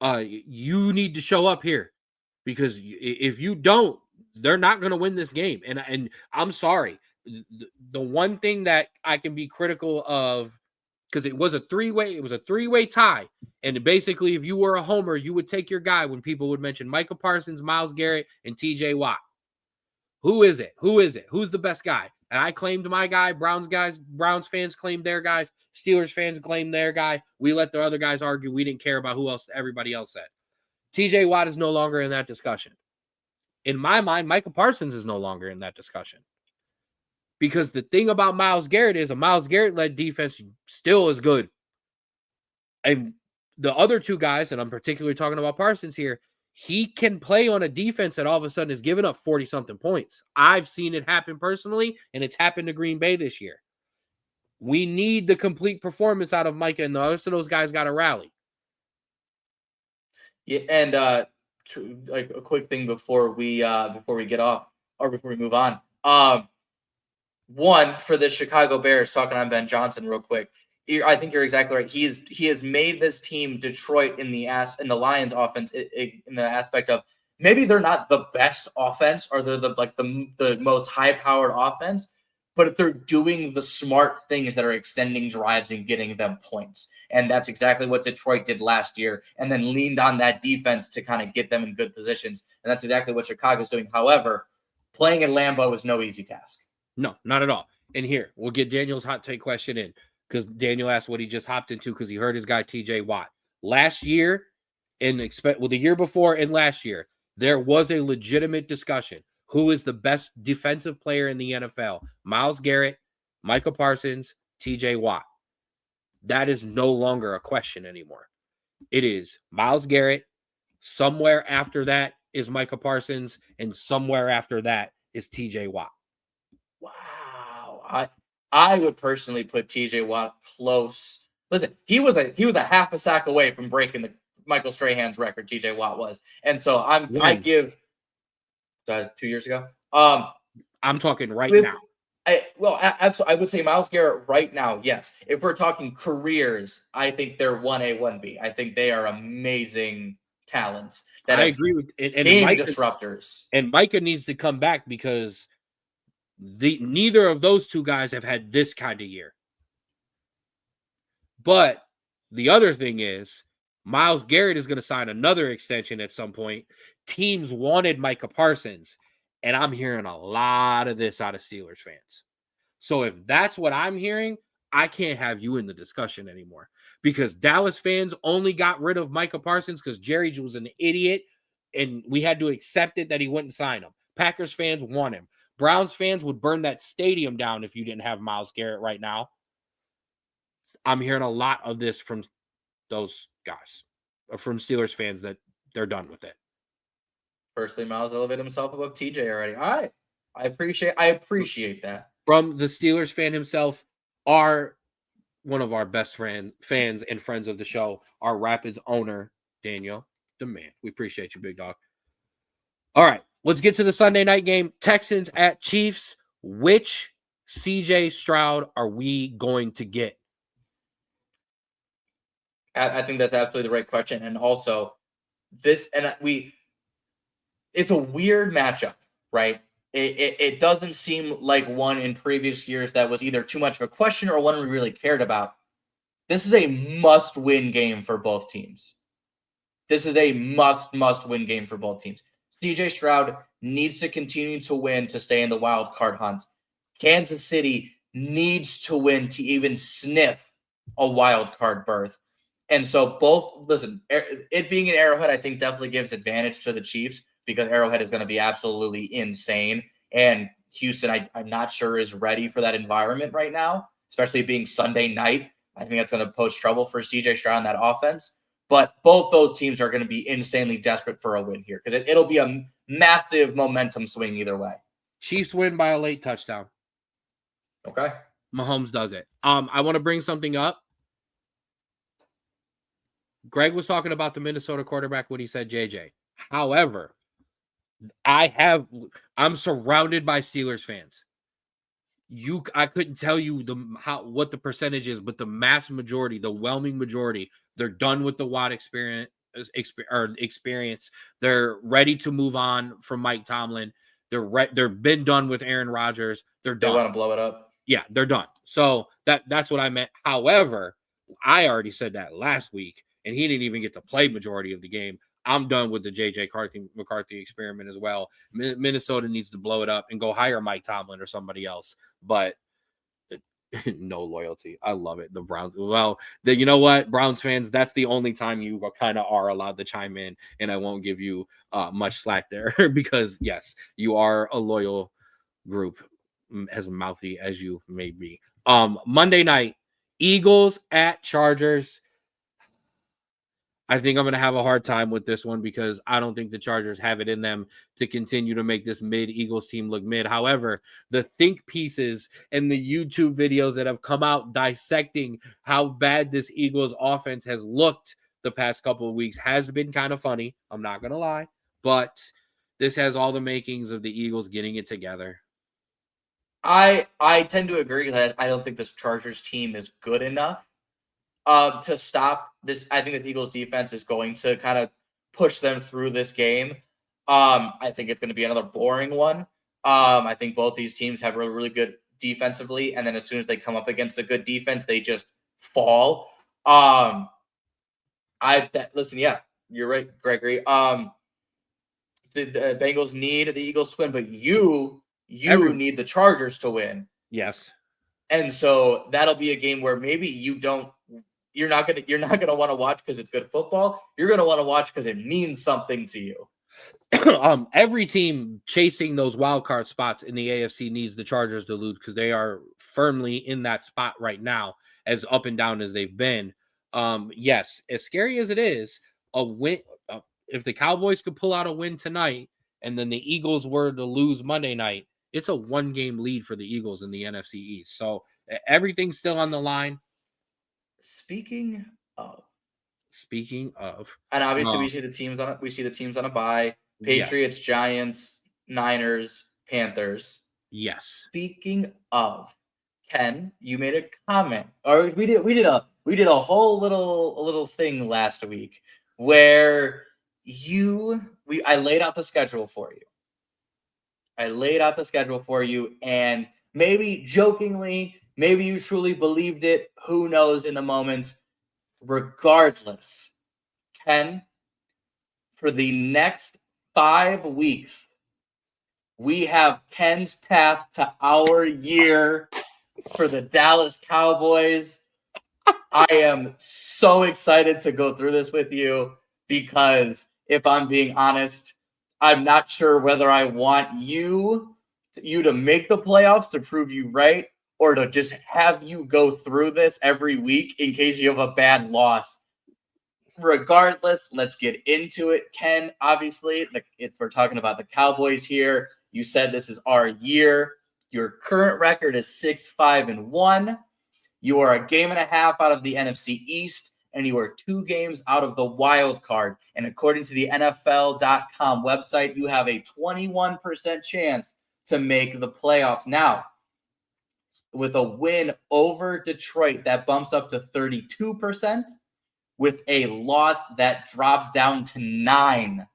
you need to show up here because if you don't, they're not going to win this game. And I'm sorry. The one thing that I can be critical of, because it was a three-way tie. And basically, if you were a homer, you would take your guy when people would mention Micah Parsons, Myles Garrett, and TJ Watt. Who is it? Who's the best guy? And I claimed my guy. Browns fans claimed their guys. Steelers fans claimed their guy. We let the other guys argue. We didn't care about who else everybody else said. TJ Watt is no longer in that discussion. In my mind, Micah Parsons is no longer in that discussion. Because the thing about Myles Garrett is a Myles Garrett-led defense still is good. And the other two guys, and I'm particularly talking about Parsons here, he can play on a defense that all of a sudden is giving up 40-something points. I've seen it happen personally, and it's happened to Green Bay this year. We need the complete performance out of Micah, and the rest of those guys got to rally. Yeah, and like a quick thing before we get off or before we move on. One, for the Chicago Bears, talking on Ben Johnson real quick. I think you're exactly right. He has made this team Detroit in the Lions offense in the aspect of maybe they're not the best offense or they're the most high powered offense, but if they're doing the smart things that are extending drives and getting them points. And that's exactly what Detroit did last year and then leaned on that defense to kind of get them in good positions. And that's exactly what Chicago's doing. However, playing in Lambeau is no easy task. No, not at all. And here, we'll get Daniel's hot take question in because Daniel asked what he just hopped into because he heard his guy TJ Watt. Last year, the year before and last year, there was a legitimate discussion. Who is the best defensive player in the NFL? Myles Garrett, Micah Parsons, TJ Watt. That is no longer a question anymore. It is Myles Garrett. Somewhere after that is Micah Parsons, and somewhere after that is TJ Watt. Wow. I would personally put TJ Watt close. Listen, he was a half a sack away from breaking the Michael Strahan's record. TJ Watt was. And so I give 2 years ago. I'm talking right now. I would say Myles Garrett right now, yes. If we're talking careers, I think they're 1A, 1B. I think they are amazing talents. I agree with and game Micah, disruptors. And Micah needs to come back because neither of those two guys have had this kind of year. But the other thing is Myles Garrett is going to sign another extension at some point. Teams wanted Micah Parsons, and I'm hearing a lot of this out of Steelers fans. So if that's what I'm hearing, I can't have you in the discussion anymore because Dallas fans only got rid of Micah Parsons because Jerry was an idiot, and we had to accept it that he wouldn't sign him. Packers fans want him. Browns fans would burn that stadium down if you didn't have Myles Garrett right now. I'm hearing a lot of this from those guys, or from Steelers fans that they're done with it. Firstly, Myles elevated himself above TJ already. All right. I appreciate that. From the Steelers fan himself, our one of our best fans and friends of the show, our Rapids owner, Daniel, the man. We appreciate you, big dog. All right, let's get to the Sunday night game. Texans at Chiefs. Which CJ Stroud are we going to get? I think that's absolutely the right question. And also, it's a weird matchup, right? It doesn't seem like one in previous years that was either too much of a question or one we really cared about. This is a must-win game for both teams. This is a must-win game for both teams. CJ Stroud needs to continue to win to stay in the wild card hunt. Kansas City needs to win to even sniff a wild card berth. And so it being an Arrowhead, I think definitely gives advantage to the Chiefs because Arrowhead is going to be absolutely insane. And Houston, I'm not sure is ready for that environment right now, especially being Sunday night. I think that's going to pose trouble for CJ Stroud in that offense. But both those teams are going to be insanely desperate for a win here because it'll be a massive momentum swing either way. Chiefs win by a late touchdown. Okay. Mahomes does it. I want to bring something up. Greg was talking about the Minnesota quarterback when he said JJ. However, I'm surrounded by Steelers fans. I couldn't tell you what the percentage is, but the mass majority, the whelming majority, they're done with the Watt experience. They're ready to move on from Mike Tomlin. They're been done with Aaron Rodgers. They're done. They want to blow it up. Yeah, they're done. So that's what I meant. However, I already said that last week, and he didn't even get to play majority of the game. I'm done with the J.J. McCarthy experiment as well. Minnesota needs to blow it up and go hire Mike Tomlin or somebody else. But no loyalty. I love it. The Browns. Well, you know what, Browns fans, that's the only time you kind of are allowed to chime in, and I won't give you much slack there because, yes, you are a loyal group, as mouthy as you may be. Monday night, Eagles at Chargers. I think I'm going to have a hard time with this one because I don't think the Chargers have it in them to continue to make this mid-Eagles team look mid. However, the think pieces and the YouTube videos that have come out dissecting how bad this Eagles offense has looked the past couple of weeks has been kind of funny. I'm not going to lie. But this has all the makings of the Eagles getting it together. I tend to agree that I don't think this Chargers team is good enough to stop this. I think the Eagles defense is going to kind of push them through this game. I think it's going to be another boring one. I think both these teams have really, really good defensively, and then as soon as they come up against a good defense, they just fall. Listen, yeah, you're right, Gregory. The Bengals need the Eagles to win, but you need the Chargers to win. Yes. And so that'll be a game where maybe you're not gonna want to watch because it's good football. You're gonna want to watch because it means something to you. Every team chasing those wild card spots in the AFC needs the Chargers to lose because they are firmly in that spot right now, as up and down as they've been. Yes, as scary as it is, a win. If the Cowboys could pull out a win tonight, and then the Eagles were to lose Monday night, it's a 1-game lead for the Eagles in the NFC East. So everything's still on the line. Speaking of, and obviously we see the teams on a bye. Patriots, yeah. Giants, Niners, Panthers. Yes. Speaking of, Ken, you made a comment, or we did a whole little thing last week where I laid out the schedule for you. And maybe jokingly, maybe you truly believed it. Who knows in the moment? Regardless, Ken, for the next 5 weeks, we have Ken's path to our year for the Dallas Cowboys. I am so excited to go through this with you because, if I'm being honest, I'm not sure whether I want you to make the playoffs to prove you right, or to just have you go through this every week in case you have a bad loss. Regardless, let's get into it. Ken, obviously, we're talking about the Cowboys here. You said this is our year. Your current record is 6-5-1. You are a game and a half out of the NFC East, and you are 2 games out of the wild card. And according to the NFL.com website, you have a 21% chance to make the playoffs. Now, with a win over Detroit, that bumps up to 32%. With a loss, that drops down to 9.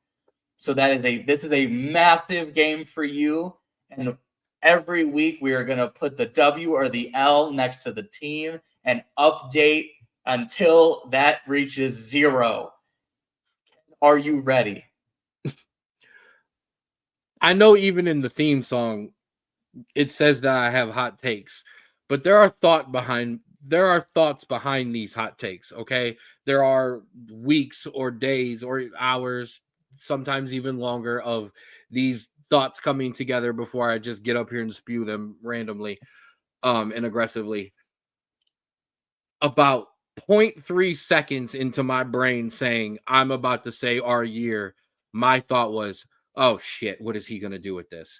So this is a massive game for you. And every week we are going to put the W or the L next to the team and update until that reaches 0. Are you ready? I know even in the theme song, it says that I have hot takes, but there are thoughts behind these hot takes. Okay. There are weeks or days or hours, sometimes even longer, of these thoughts coming together before I just get up here and spew them randomly and aggressively. About 0.3 seconds into my brain saying I'm about to say our year, my thought was, oh shit, what is he going to do with this?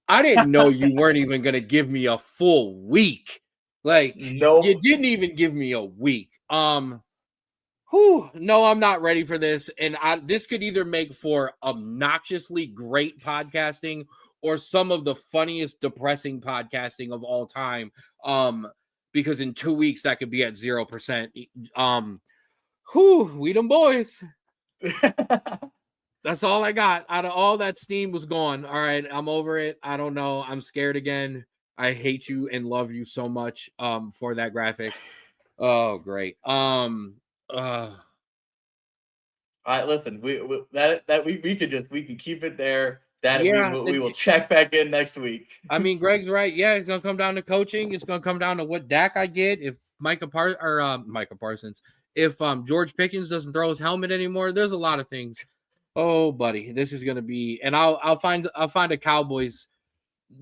I didn't know you weren't even going to give me a full week. Like, Nope. You didn't even give me a week. No, I'm not ready for this. And this could either make for obnoxiously great podcasting or some of the funniest, depressing podcasting of all time. Because in 2 weeks that could be at 0%. We them boys. That's all I got. Out of all that steam was gone. All right, I'm over it. I don't know. I'm scared again. I hate you and love you so much for that graphic. Oh, great. All right, listen. We can keep it there. We will check back in next week. I mean, Greg's right. Yeah, it's gonna come down to coaching. It's gonna come down to what Dak I get. If Micah Parsons, if George Pickens doesn't throw his helmet anymore, there's a lot of things. Oh, buddy, this is gonna be, and I'll find a Cowboys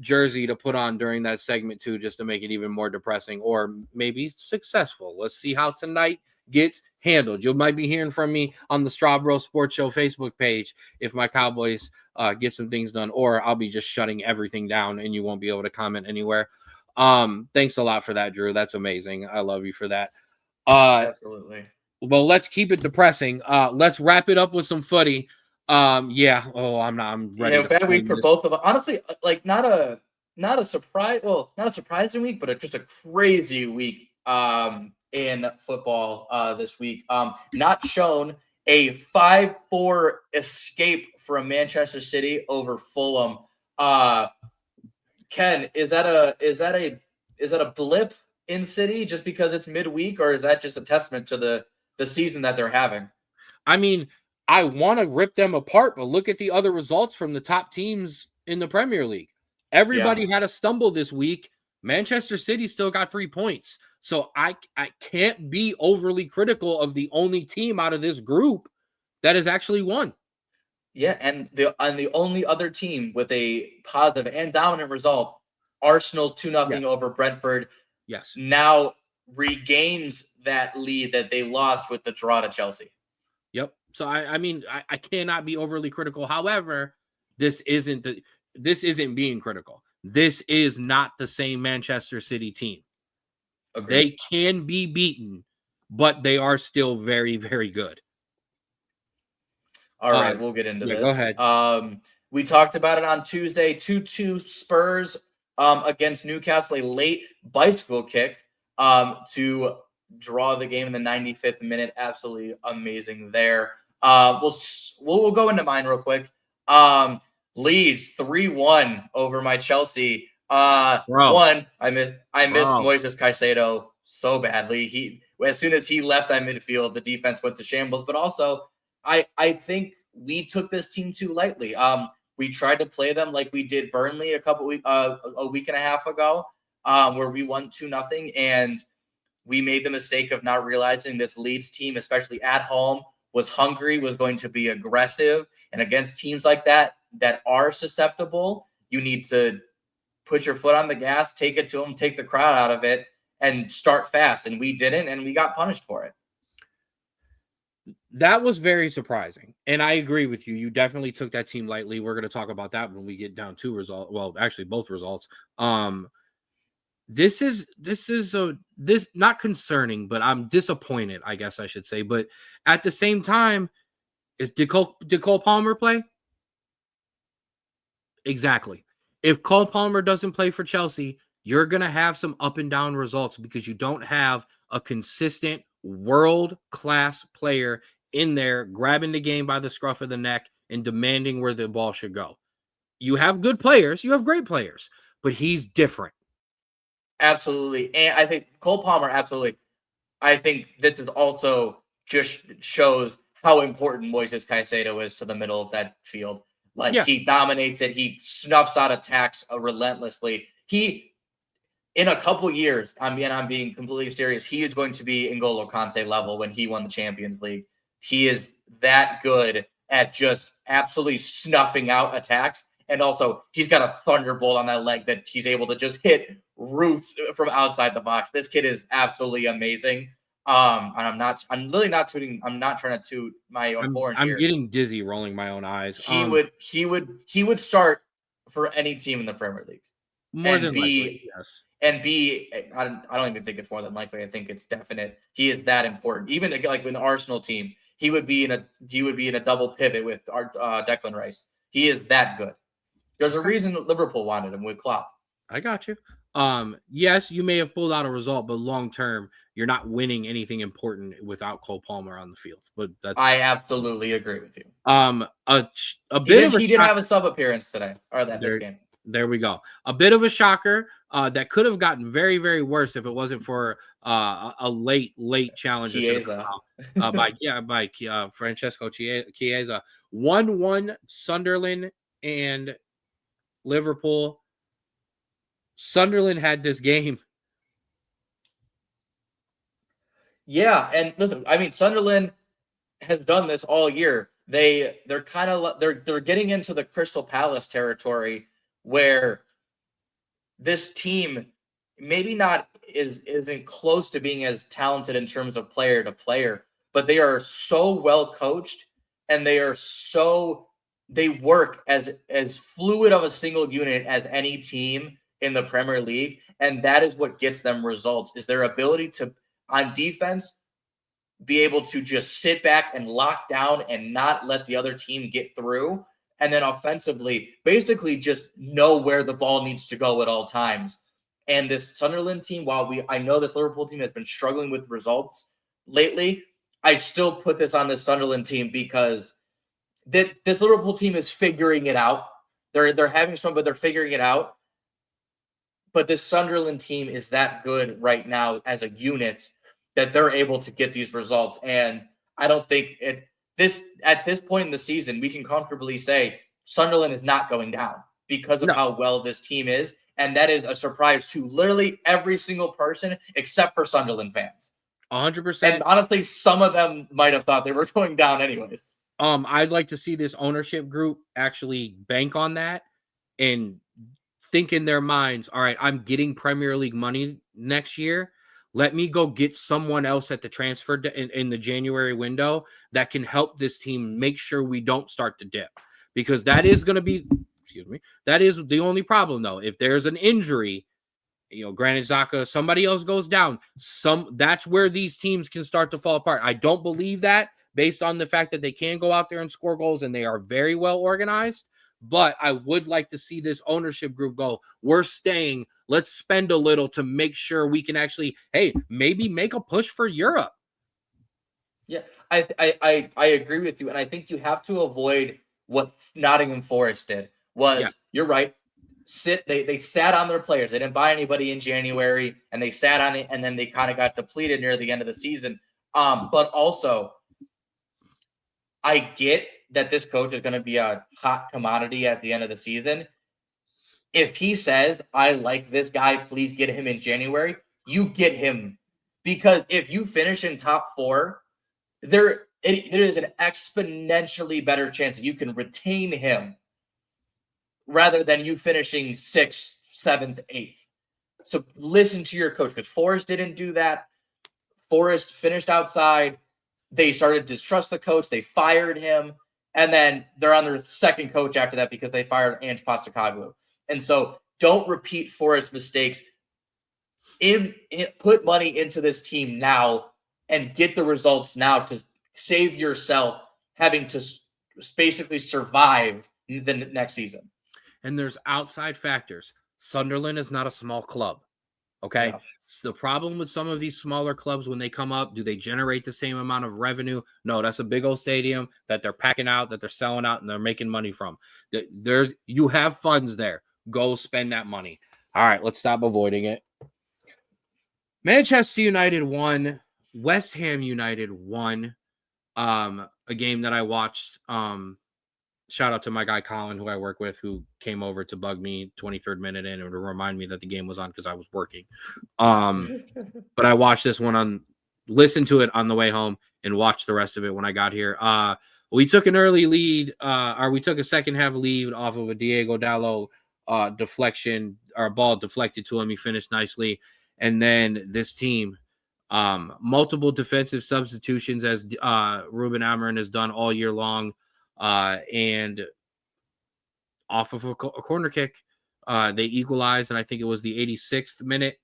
jersey to put on during that segment too, just to make it even more depressing, or maybe successful. Let's see how tonight gets handled. You might be hearing from me on the Straub Sports Show Facebook page if my Cowboys get some things done, or I'll be just shutting everything down and you won't be able to comment anywhere. Thanks a lot for that, Drew. That's amazing. I love you for that. Absolutely. Well, let's keep it depressing. Let's wrap it up with some footy. I'm ready. Yeah, bad week for both of us. Honestly, like not a surprise. Well, not a surprising week, but just a crazy week in football this week. Not shown a 5-4 escape from Manchester City over Fulham. Ken, is that a blip in City just because it's midweek, or is that just a testament to the season that they're having? I mean, I want to rip them apart, but look at the other results from the top teams in the Premier League. Everybody had a stumble this week. Manchester City still got 3 points. So I can't be overly critical of the only team out of this group that has actually won. Yeah, and the only other team with a positive and dominant result, Arsenal 2-0 over Brentford. Yes. Now regains that lead that they lost with the draw to Chelsea. Yep. So I cannot be overly critical. However, this isn't being critical. This is not the same Manchester City team. Agreed. They can be beaten, but they are still very, very good. All right, we'll get into this. Go ahead. We talked about it on Tuesday. 2-2 Spurs against Newcastle, a late bicycle kick to draw the game in the 95th minute. Absolutely amazing there. We'll go into mine real quick. Leeds 3-1 over my Chelsea. I miss Moises Caicedo so badly. As soon as he left that midfield, the defense went to shambles. But also, I think we took this team too lightly. We tried to play them like we did Burnley a week and a half ago, where we won 2-0, and we made the mistake of not realizing this Leeds team, especially at home, was hungry, was going to be aggressive. And against teams like that are susceptible, you need to put your foot on the gas, take it to them, take the crowd out of it, and start fast. And we didn't, and we got punished for it. That was very surprising. And I agree with you. You definitely took that team lightly. We're going to talk about that when we get down to results. Well, actually, both results. this is not concerning, but I'm disappointed, I guess I should say. But at the same time, did Cole Palmer play? Exactly. If Cole Palmer doesn't play for Chelsea, you're going to have some up and down results because you don't have a consistent world-class player in there grabbing the game by the scruff of the neck and demanding where the ball should go. You have good players. You have great players, but he's different. Absolutely. And I think Cole Palmer, absolutely. I think this is also just shows how important Moises Caicedo is to the middle of that field. Like, he dominates it. He snuffs out attacks relentlessly. He, in a couple years, I'm being completely serious, he is going to be N'Golo Kante level when he won the Champions League. He is that good at just absolutely snuffing out attacks. And also, he's got a thunderbolt on that leg that he's able to just hit roofs from outside the box. This kid is absolutely amazing. And I'm not trying to toot my own horn here. I'm getting dizzy rolling my own eyes. He would start for any team in the Premier League. More than likely, yes. And I don't even think it's more than likely. I think it's definite. He is that important. Even like with the Arsenal team, he would be in a double pivot with Declan Rice. He is that good. There's a reason Liverpool wanted him with Klopp. I got you. Yes, you may have pulled out a result, but long term, you're not winning anything important without Cole Palmer on the field. But I absolutely agree with you. He did have a sub appearance today or this game. There we go. A bit of a shocker that could have gotten very, very worse if it wasn't for a late challenge by Francesco Chiesa. 1-1 Sunderland and Liverpool. Sunderland had this game. Yeah, and listen, I mean, Sunderland has done this all year. They're getting into the Crystal Palace territory where this team maybe isn't close to being as talented in terms of player to player, but they are so well coached and they work as fluid of a single unit as any team in the Premier League, and that is what gets them results, is their ability to, on defense, be able to just sit back and lock down and not let the other team get through, and then offensively, basically just know where the ball needs to go at all times. And this Sunderland team, while I know this Liverpool team has been struggling with results lately, I still put this on the Sunderland team because this Liverpool team is figuring it out. They're having some, but they're figuring it out. But this Sunderland team is that good right now as a unit that they're able to get these results. And I don't think at this point in the season, we can comfortably say Sunderland is not going down because of how well this team is. And that is a surprise to literally every single person except for Sunderland fans. 100%. And honestly, some of them might have thought they were going down anyways. I'd like to see this ownership group actually bank on that and think in their minds, all right, I'm getting Premier League money next year. Let me go get someone else at the transfer in the January window that can help this team make sure we don't start to dip, because that is going to be, that is the only problem though. If there's an injury, Granit Xhaka, somebody else goes down, that's where these teams can start to fall apart. I don't believe that based on the fact that they can go out there and score goals and they are very well organized. But I would like to see this ownership group go, we're staying. Let's spend a little to make sure we can actually, maybe make a push for Europe. Yeah, I agree with you. And I think you have to avoid what Nottingham Forest did. You're right. They sat on their players. They didn't buy anybody in January, and they sat on it, and then they kind of got depleted near the end of the season. But also, I get that this coach is going to be a hot commodity at the end of the season. If he says, I like this guy, please get him in January, you get him. Because if you finish in top 4, there is an exponentially better chance that you can retain him rather than you finishing 6th, 7th, 8th. So listen to your coach, because Forest didn't do that. Forest finished outside. They started to distrust the coach. They fired him. And then they're on their second coach after that because they fired Ange Postecoglou. And so don't repeat Forest mistakes. put money into this team now and get the results now to save yourself having to basically survive the next season. And there's outside factors. Sunderland is not a small club. Okay. No. The problem with some of these smaller clubs when they come up, do they generate the same amount of revenue? No, that's a big old stadium that they're packing out, that they're selling out, and they're making money from. You have funds there. Go spend that money. All right, let's stop avoiding it. Manchester United won. West Ham United won. A game that I watched. Shout out to my guy Colin, who I work with, who came over to bug me 23rd minute in and to remind me that the game was on because I was working. But I watched this one listened to it on the way home and watched the rest of it when I got here. We took an early lead, or we took a second half lead off of a Diego Dallo deflection, or ball deflected to him. He finished nicely. And then this team, multiple defensive substitutions as Ruben Amorim has done all year long. And off of a corner kick, they equalized, and I think it was the 86th minute.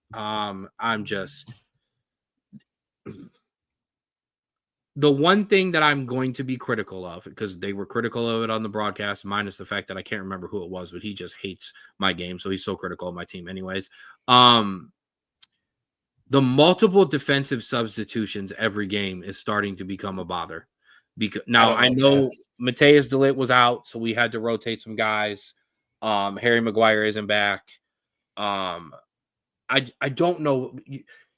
The one thing that I'm going to be critical of, because they were critical of it on the broadcast, minus the fact that I can't remember who it was, but he just hates my game, so he's so critical of my team anyways. The multiple defensive substitutions every game is starting to become a bother. Because now I know Mateus de Ligt was out, so we had to rotate some guys. Harry Maguire isn't back. I don't know.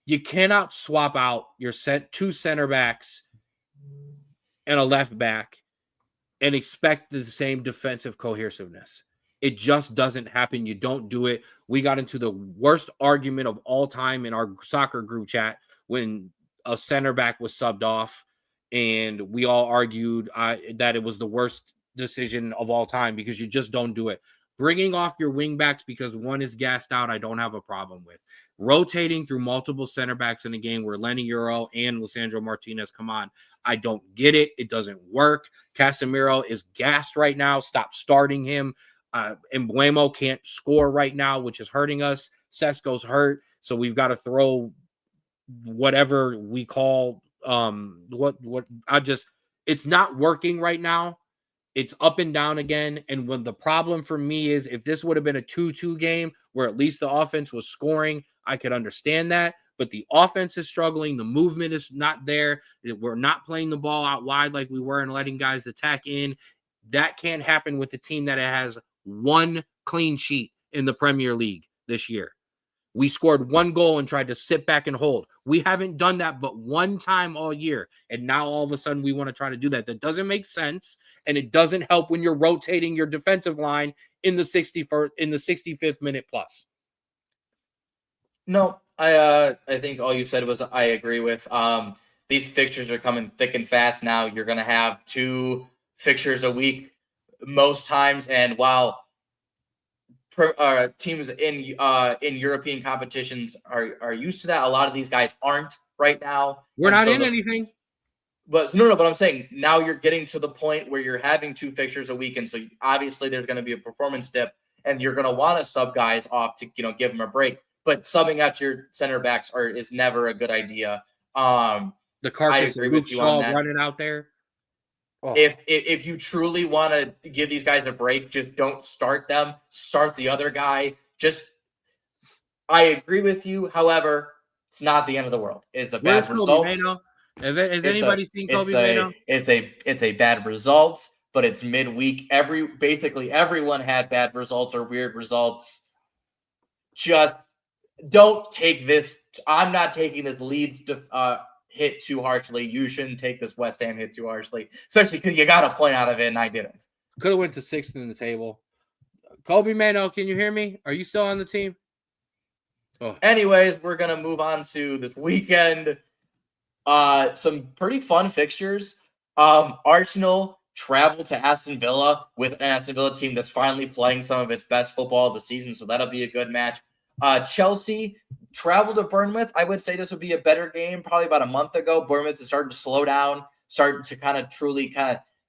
You cannot swap out your two center backs and a left back and expect the same defensive cohesiveness. It just doesn't happen. You don't do it. We got into the worst argument of all time in our soccer group chat when a center back was subbed off. And we all argued that it was the worst decision of all time because you just don't do it. Bringing off your wing backs because one is gassed out, I don't have a problem with. Rotating through multiple center backs in a game where Lenny Euro and Lisandro Martinez come on, I don't get it. It doesn't work. Casemiro is gassed right now. Stop starting him. Embuemo can't score right now, which is hurting us. Sesko's hurt, so we've got to throw whatever we call it's not working right now. It's up and down again. And when the problem for me is if this would have been a 2-2 game where at least the offense was scoring, I could understand that. But the offense is struggling. The movement is not there. We're not playing the ball out wide like we were and letting guys attack in. That can't happen with a team that has one clean sheet in the Premier League this year. We scored one goal and tried to sit back and hold. We haven't done that but one time all year. And now all of a sudden we want to try to do that. That doesn't make sense. And it doesn't help when you're rotating your defensive line in the 65th minute plus. No, I think all you said was I agree with. These fixtures are coming thick and fast now. You're going to have 2 fixtures a week most times. And while teams in European competitions are used to that, a lot of these guys aren't right now. We're not in anything. But no, but I'm saying now you're getting to the point where you're having 2 fixtures a week, and so obviously there's going to be a performance dip, and you're going to want to sub guys off to give them a break. But subbing out your center backs is never a good idea. The carcass I agree with you on that. Running out there. Oh. If you truly want to give these guys a break, just don't start them. Start the other guy. I agree with you. However, it's not the end of the world. It's a bad result. Has anybody seen Kobe Mano? It's a bad result, but it's midweek. Basically everyone had bad results or weird results. Just don't take this. I'm not taking this Leeds hit too harshly. You shouldn't take this West Ham hit too harshly, especially because you got a point out of it, and I didn't. Could have went to 6th in the table. Kobe Mano, can you hear me? Are you still on the team? Oh. Anyways, we're gonna move on to this weekend. Some pretty fun fixtures. Arsenal travel to Aston Villa with an Aston Villa team that's finally playing some of its best football of the season, so that'll be a good match. Chelsea travel to Bournemouth. I would say this would be a better game probably about a month ago. Bournemouth is starting to slow down, starting to truly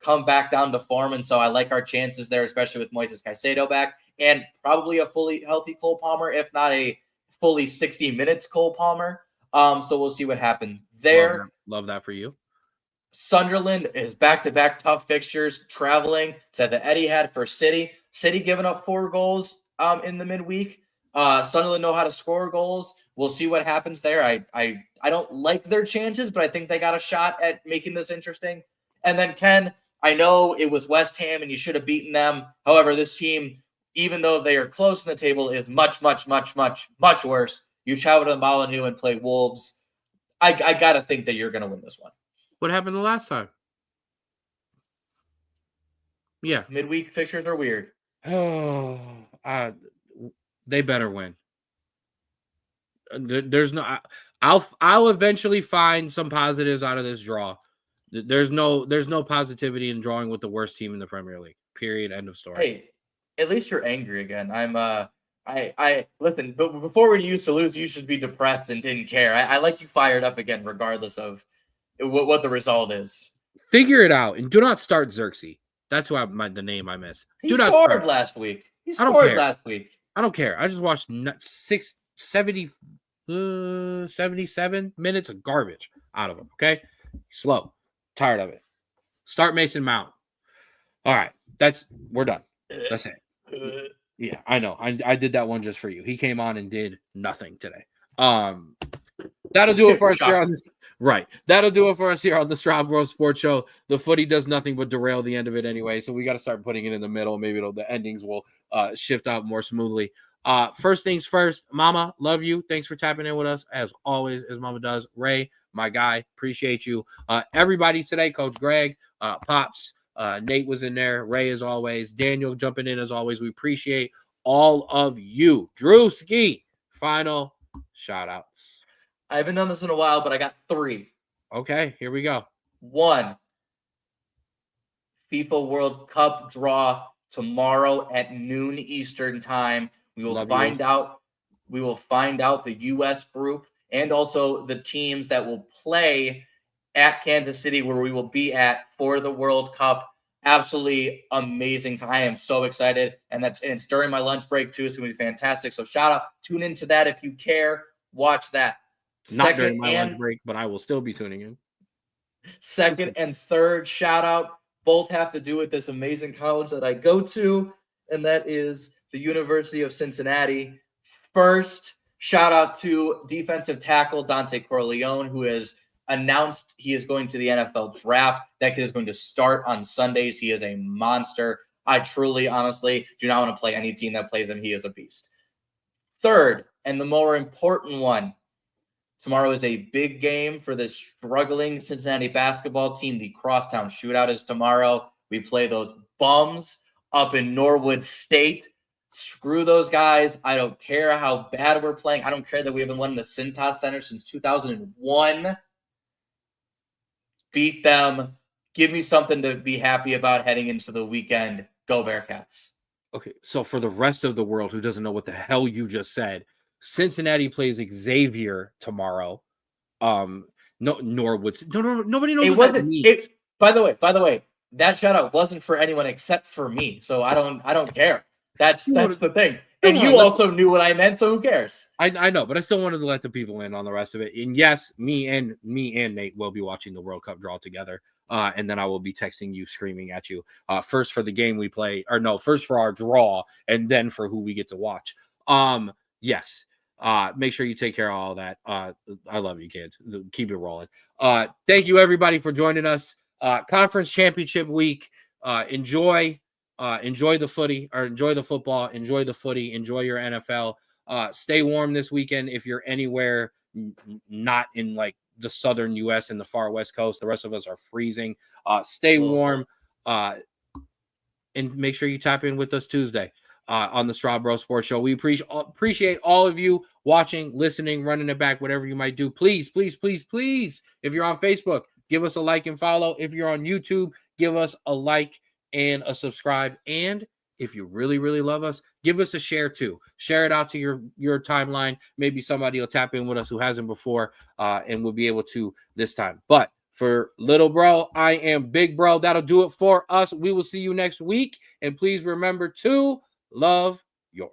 come back down to form. And so I like our chances there, especially with Moises Caicedo back and probably a fully healthy Cole Palmer, if not a fully 60 minutes, Cole Palmer. So we'll see what happens there. Love that for you. Sunderland is back-to-back tough fixtures, traveling to the Etihad for City. City giving up 4 goals in the midweek. Sunderland know how to score goals. We'll see what happens there. I don't like their chances, but I think they got a shot at making this interesting. And then, Ken, I know it was West Ham and you should have beaten them. However, this team, even though they are close in the table, is much, much, much, much, much worse. You travel to Molineux and play Wolves. I got to think that you're going to win this one. What happened the last time? Yeah. Midweek fixtures are weird. Oh, they better win. There's no. I'll eventually find some positives out of this draw. There's no positivity in drawing with the worst team in the Premier League. Period. End of story. Hey, at least you're angry again. I listen. But before we used to lose, you should be depressed and didn't care. I like you fired up again, regardless of what the result is. Figure it out and do not start Xerxes. That's why the name I missed. He scored last week. He scored last week. I don't care. I just watched 77 minutes of garbage out of him. Okay, slow. Tired of it. Start Mason Mount. All right, we're done. That's it. Yeah, I know. I did that one just for you. He came on and did nothing today. That'll do it for us here on this. Right. That'll do it for us here on the Straub Grove Sports Show. The footy does nothing but derail the end of it anyway, so we got to start putting it in the middle. Maybe the endings will shift out more smoothly. First things first, Mama, love you. Thanks for tapping in with us as always, as Mama does. Ray, my guy, appreciate you. Everybody today, Coach Greg, Pops, Nate was in there. Ray, as always. Daniel jumping in as always. We appreciate all of you. Drewski, final shout outs. I haven't done this in a while, but I got 3. Okay, here we go. 1, FIFA World Cup draw tomorrow at noon Eastern time. We will find out the U.S. group and also the teams that will play at Kansas City, where we will be at for the World Cup. Absolutely amazing time. I am so excited, and it's during my lunch break too. It's gonna be fantastic. So shout out, tune into that if you care. Watch that. Not during my lunch break, but I will still be tuning in. Second and third shout out both have to do with this amazing college that I go to, and that is the University of Cincinnati. First, shout out to defensive tackle Dante Corleone, who has announced he is going to the NFL draft. That kid is going to start on Sundays. He is a monster. I truly, honestly, do not want to play any team that plays him. He is a beast. Third, and the more important one, tomorrow is a big game for the struggling Cincinnati basketball team. The Crosstown Shootout is tomorrow. We play those bums up in Norwood State. Screw those guys. I don't care how bad we're playing. I don't care that we haven't won the Cintas Center since 2001. Beat them. Give me something to be happy about heading into the weekend. Go Bearcats. Okay, so for the rest of the world who doesn't know what the hell you just said, Cincinnati plays Xavier tomorrow. Norwood. No, nobody knows what that means. By the way, that shout out wasn't for anyone except for me. So I don't care. That's the thing. And you also knew what I meant, so who cares? I know, but I still wanted to let the people in on the rest of it. And yes, me and Nate will be watching the World Cup draw together. And then I will be texting you, screaming at you. First for the game we play, or no, first for our draw, and then for who we get to watch. Yes. Make sure you take care of all that. I love you, kid. Keep it rolling. Thank you, everybody, for joining us. Conference championship week. Enjoy the footy, or enjoy the football, enjoy the footy, enjoy your NFL. Stay warm this weekend if you're anywhere not in like the southern U.S. and the far west coast. The rest of us are freezing. Stay warm, and make sure you tap in with us Tuesday on the Straub Grove Sports Show. We appreciate all of you watching, listening, running it back, whatever you might do. Please, please, please, please, if you're on Facebook, give us a like and follow. If you're on YouTube, give us a like and a subscribe. And if you really, really love us, give us a share too. Share it out to your timeline. Maybe somebody will tap in with us who hasn't before, and we'll be able to this time. But for little bro, I am big bro. That'll do it for us. We will see you next week. And please remember to love yours.